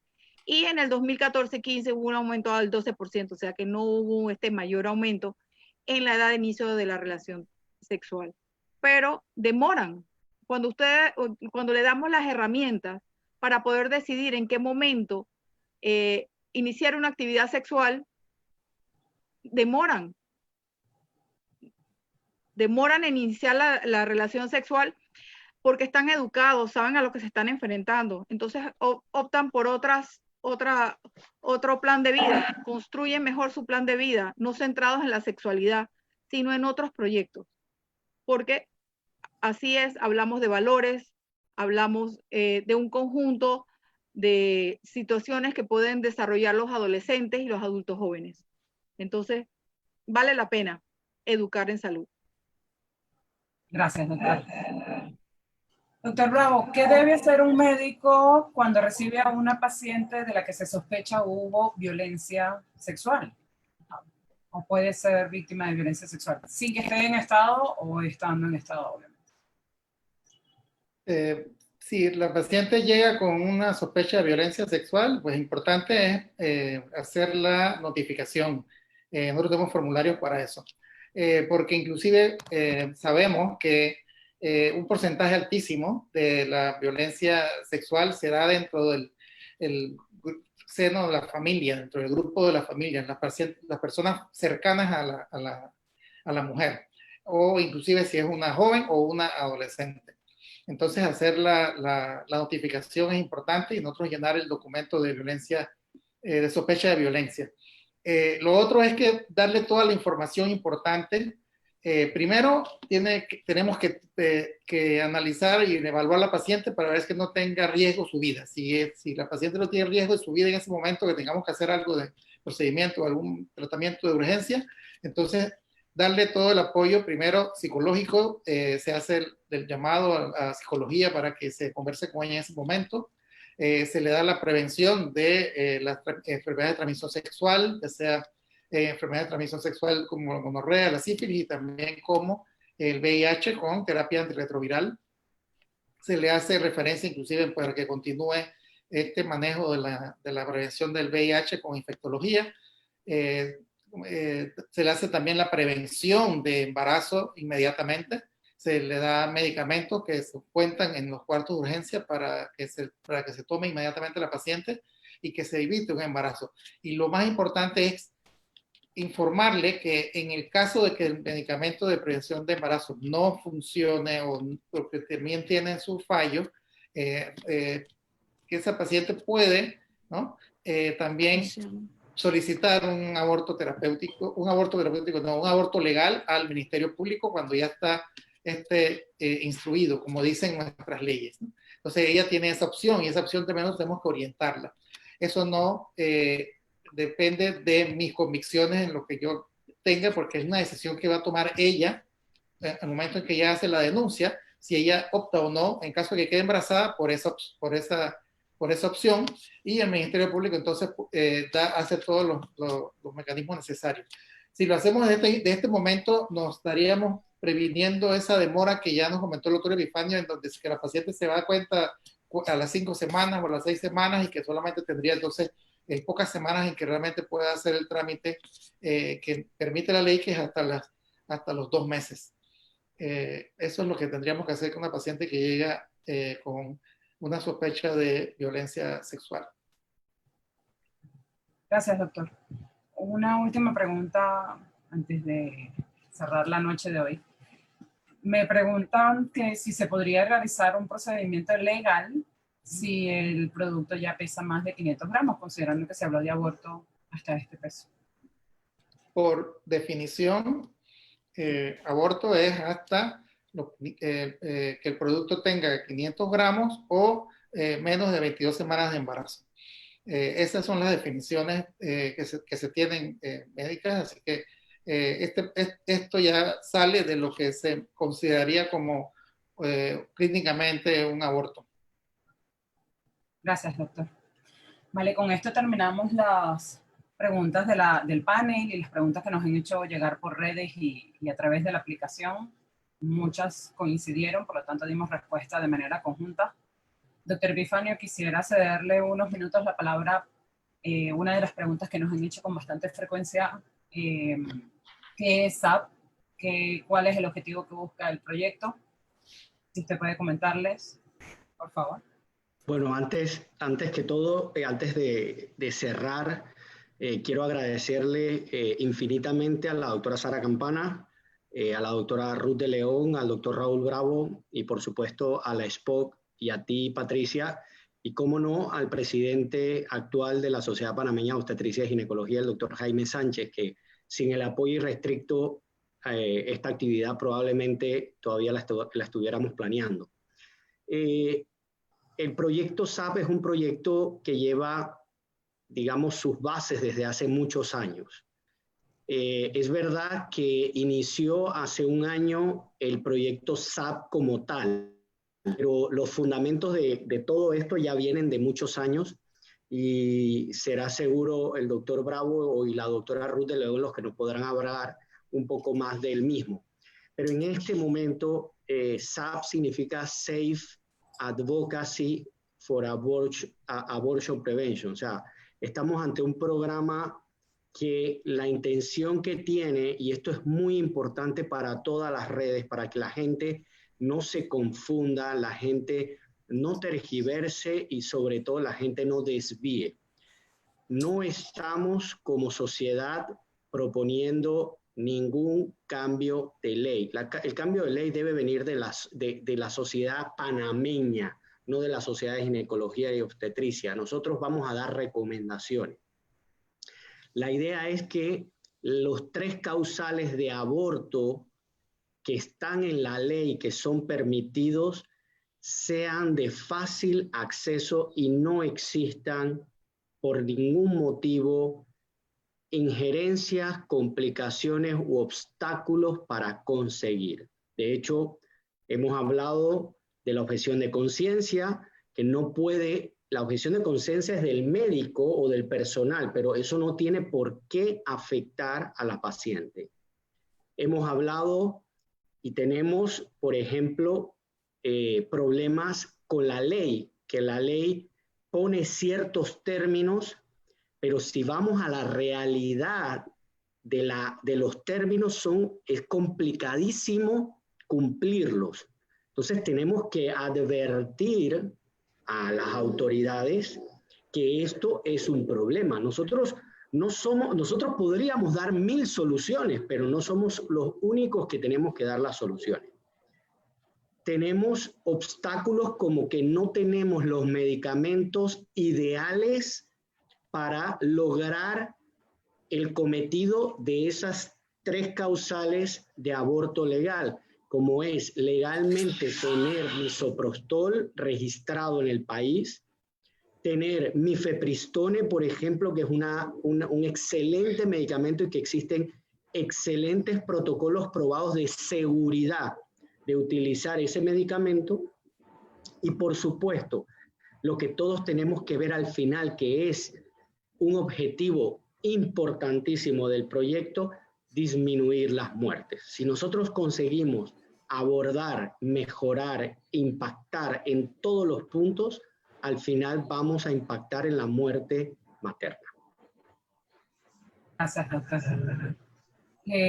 y en el 2014-15 hubo un aumento al 12%, o sea que no hubo este mayor aumento en la edad de inicio de la relación sexual. Pero demoran. Cuando le damos las herramientas para poder decidir en qué momento iniciar una actividad sexual, demoran en iniciar la relación sexual porque están educados, saben a lo que se están enfrentando. Entonces optan por otro plan de vida, construyen mejor su plan de vida, no centrados en la sexualidad, sino en otros proyectos. Porque así es, hablamos de valores, hablamos de un conjunto de situaciones que pueden desarrollar los adolescentes y los adultos jóvenes. Entonces, vale la pena educar en salud. Gracias, doctor. Doctor Bravo, ¿qué debe hacer un médico cuando recibe a una paciente de la que se sospecha hubo violencia sexual? O puede ser víctima de violencia sexual, sin que esté en estado o estando en estado, obviamente. Si la paciente llega con una sospecha de violencia sexual, pues importante es hacer la notificación. Nosotros tenemos formularios para eso. Porque inclusive sabemos que un porcentaje altísimo de la violencia sexual se da dentro del seno de la familia, dentro del grupo de la familia, las personas cercanas a la mujer, o inclusive si es una joven o una adolescente. Entonces hacer la notificación es importante y nosotros llenar el documento de violencia, de sospecha de violencia. Lo otro es que darle toda la información importante. Primero, tenemos que analizar y evaluar a la paciente para ver que no tenga riesgo su vida. Si la paciente no tiene riesgo de su vida en ese momento, que tengamos que hacer algo de procedimiento, algún tratamiento de urgencia, entonces darle todo el apoyo, primero psicológico, se hace el llamado a psicología para que se converse con ella en ese momento. Se le da la prevención de las enfermedades de transmisión sexual, ya sea enfermedades de transmisión sexual como la gonorrea, la sífilis y también como el VIH con terapia antirretroviral. Se le hace referencia inclusive para que continúe este manejo de la prevención del VIH con infectología. Se le hace también la prevención de embarazo inmediatamente. Se le da medicamentos que se cuentan en los cuartos de urgencia para que se tome inmediatamente la paciente y que se evite un embarazo. Y lo más importante es informarle que en el caso de que el medicamento de prevención de embarazo no funcione o porque también tiene su fallo, que esa paciente puede, ¿no? También solicitar un aborto legal al Ministerio Público cuando ya está instruido, como dicen nuestras leyes, ¿no? Entonces ella tiene esa opción y esa opción también nos tenemos que orientarla. Eso no depende de mis convicciones en lo que yo tenga, porque es una decisión que va a tomar ella en el momento en que ella hace la denuncia, si ella opta o no, en caso de que quede embarazada, por esa opción, y el Ministerio Público entonces hace todos los mecanismos necesarios. Si lo hacemos de este momento, nos estaríamos previniendo esa demora que ya nos comentó el doctor Epifanio, en donde que la paciente se da cuenta a las 5 semanas o a las 6 semanas y que solamente tendría entonces pocas semanas en que realmente pueda hacer el trámite que permite la ley, que es hasta los 2 meses. Eso es lo que tendríamos que hacer con una paciente que llega con una sospecha de violencia sexual. Gracias, doctor. Una última pregunta antes de cerrar la noche de hoy. Me preguntan que si se podría realizar un procedimiento legal si el producto ya pesa más de 500 gramos, considerando que se habló de aborto hasta este peso. Por definición, aborto es hasta que el producto tenga 500 gramos o menos de 22 semanas de embarazo. Esas son las definiciones que se tienen médicas, así que esto ya sale de lo que se consideraría como clínicamente un aborto. Gracias, doctor. Vale, con esto terminamos las preguntas del panel y las preguntas que nos han hecho llegar por redes y a través de la aplicación. Muchas coincidieron, por lo tanto dimos respuesta de manera conjunta. Doctor Epifanio, quisiera cederle unos minutos la palabra. Una de las preguntas que nos han hecho con bastante frecuencia, ¿qué es SAP? ¿Cuál es el objetivo que busca el proyecto? Si usted puede comentarles, por favor. Bueno, antes que todo, antes de cerrar, quiero agradecerle infinitamente a la doctora Sara Campana, a la doctora Ruth de León, al doctor Raúl Bravo y por supuesto a la SPOC y a ti, Patricia, y cómo no, al presidente actual de la Sociedad Panameña de Obstetricia y Ginecología, el doctor Jaime Sánchez, que sin el apoyo irrestricto esta actividad probablemente todavía la estuviéramos planeando. El proyecto SAP es un proyecto que lleva, digamos, sus bases desde hace muchos años. Es verdad que inició hace un año el proyecto SAP como tal, pero los fundamentos de todo esto ya vienen de muchos años y será seguro el doctor Bravo y la doctora Ruth de León los que nos podrán hablar un poco más del mismo. Pero en este momento, SAP significa Safe Advocacy for Abortion Prevention. O sea, estamos ante un programa que la intención que tiene, y esto es muy importante para todas las redes, para que la gente no se confunda, la gente no tergiverse y sobre todo la gente no desvíe. No estamos como sociedad proponiendo ningún cambio de ley. El cambio de ley debe venir de la sociedad panameña, no de la Sociedad de Ginecología y Obstetricia. Nosotros vamos a dar recomendaciones. La idea es que los 3 causales de aborto que están en la ley, que son permitidos, sean de fácil acceso y no existan por ningún motivo injerencias, complicaciones u obstáculos para conseguir. De hecho, hemos hablado de la objeción de conciencia, que no puede, la objeción de conciencia es del médico o del personal, pero eso no tiene por qué afectar a la paciente. Hemos hablado y tenemos, por ejemplo, problemas con la ley, que la ley pone ciertos términos, pero si vamos a la realidad de los términos, es complicadísimo cumplirlos. Entonces tenemos que advertir a las autoridades que esto es un problema. Nosotros podríamos dar 1000 soluciones, pero no somos los únicos que tenemos que dar las soluciones. Tenemos obstáculos como que no tenemos los medicamentos ideales para lograr el cometido de esas 3 causales de aborto legal, como es legalmente tener misoprostol registrado en el país, tener mifepristone, por ejemplo, que es un excelente medicamento y que existen excelentes protocolos probados de seguridad de utilizar ese medicamento. Y por supuesto, lo que todos tenemos que ver al final, que es un objetivo importantísimo del proyecto, disminuir las muertes. Si nosotros conseguimos abordar, mejorar, impactar en todos los puntos, al final vamos a impactar en la muerte materna. Gracias, doctora.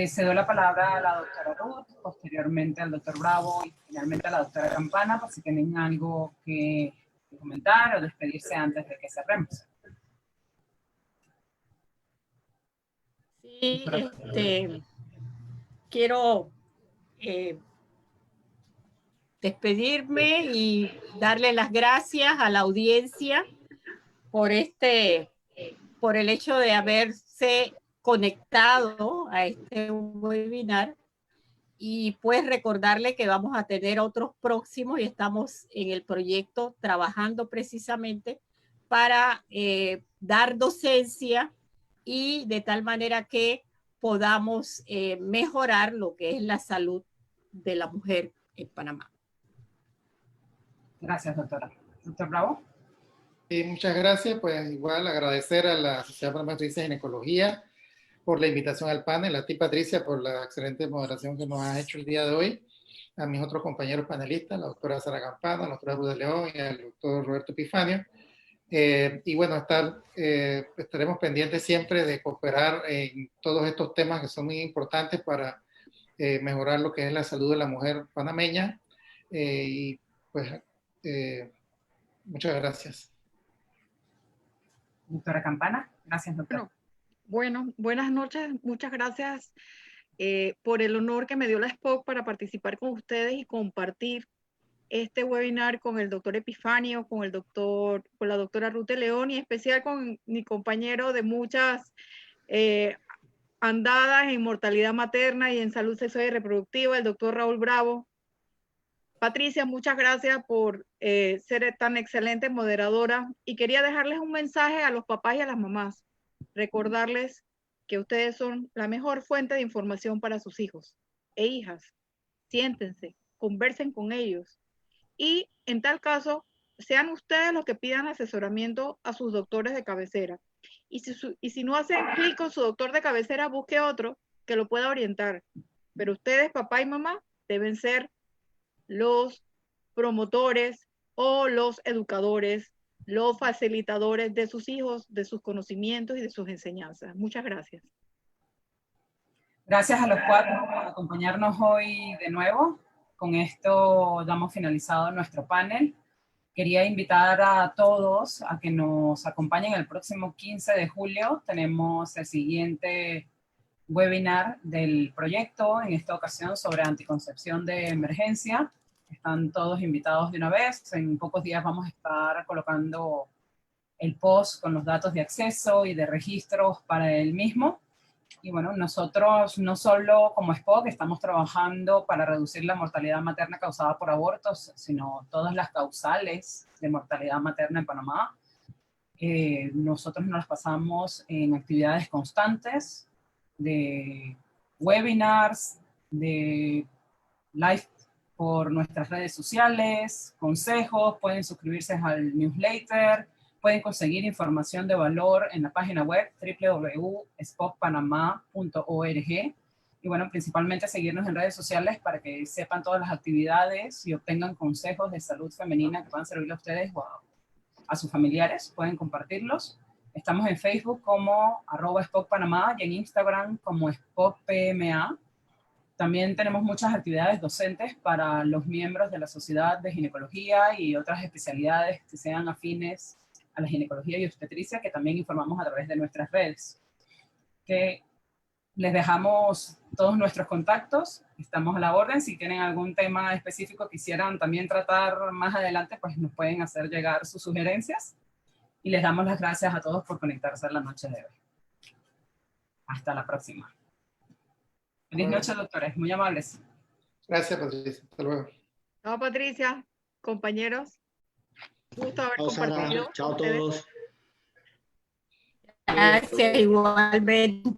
Cedo la palabra a la doctora Ruth, posteriormente al doctor Bravo y finalmente a la doctora Campana, por si tienen algo que comentar o despedirse antes de que cerremos. Sí, quiero despedirme y darle las gracias a la audiencia por el hecho de haberse conectado a este webinar, y pues recordarle que vamos a tener otros próximos y estamos en el proyecto trabajando precisamente para dar docencia y de tal manera que podamos mejorar lo que es la salud de la mujer en Panamá. Gracias, doctora. Doctor Bravo. Sí, muchas gracias. Pues igual agradecer a la Sociedad Panameña de Ginecología por la invitación al panel, a ti Patricia por la excelente moderación que nos has hecho el día de hoy, a mis otros compañeros panelistas, la doctora Sara Campana, la doctora Ruth de León y al doctor Roberto Epifanio. Y bueno, estaremos pendientes siempre de cooperar en todos estos temas que son muy importantes para mejorar lo que es la salud de la mujer panameña. Y pues muchas gracias. Doctora Campana. Gracias, doctora. Bueno, buenas noches. Muchas gracias por el honor que me dio la SPOC para participar con ustedes y compartir este webinar con el doctor Epifanio, con la doctora Ruth de León, y en especial con mi compañero de muchas andadas en mortalidad materna y en salud sexual y reproductiva, el doctor Raúl Bravo. Patricia, muchas gracias por ser tan excelente moderadora, y quería dejarles un mensaje a los papás y a las mamás. Recordarles que ustedes son la mejor fuente de información para sus hijos e hijas. Siéntense, conversen con ellos, y en tal caso, sean ustedes los que pidan asesoramiento a sus doctores de cabecera. Y si no hacen clic con su doctor de cabecera, busque otro que lo pueda orientar. Pero ustedes, papá y mamá, deben ser los promotores o los educadores, los facilitadores de sus hijos, de sus conocimientos y de sus enseñanzas. Muchas gracias. Gracias a los cuatro por acompañarnos hoy de nuevo. Con esto damos finalizado nuestro panel. Quería invitar a todos a que nos acompañen el próximo 15 de julio. Tenemos el siguiente webinar del proyecto, en esta ocasión sobre anticoncepción de emergencia. Están todos invitados de una vez. En pocos días vamos a estar colocando el post con los datos de acceso y de registros para el mismo. Y bueno, nosotros no solo como SPOC estamos trabajando para reducir la mortalidad materna causada por abortos, sino todas las causales de mortalidad materna en Panamá. Nosotros nos las pasamos en actividades constantes, de webinars, de live por nuestras redes sociales, consejos, pueden suscribirse al newsletter, pueden conseguir información de valor en la página web www.spocpanama.org. Y bueno, principalmente seguirnos en redes sociales para que sepan todas las actividades y obtengan consejos de salud femenina que puedan servirle a ustedes o a sus familiares. Pueden compartirlos. Estamos en Facebook como @SpocPanamá y en Instagram como SpocPMA. También tenemos muchas actividades docentes para los miembros de la Sociedad de Ginecología y otras especialidades que sean afines a la ginecología y obstetricia, que también informamos a través de nuestras redes. Que les dejamos todos nuestros contactos, estamos a la orden. Si tienen algún tema específico que quisieran también tratar más adelante, pues nos pueden hacer llegar sus sugerencias. Y les damos las gracias a todos por conectarse la noche de hoy. Hasta la próxima. Feliz noche, doctores. Muy amables. Gracias, Patricia. Hasta luego. Chao, Patricia. Compañeros. Gusto haber Chao, Sara. compartido. Chao a con ustedes. todos. Gracias, igualmente.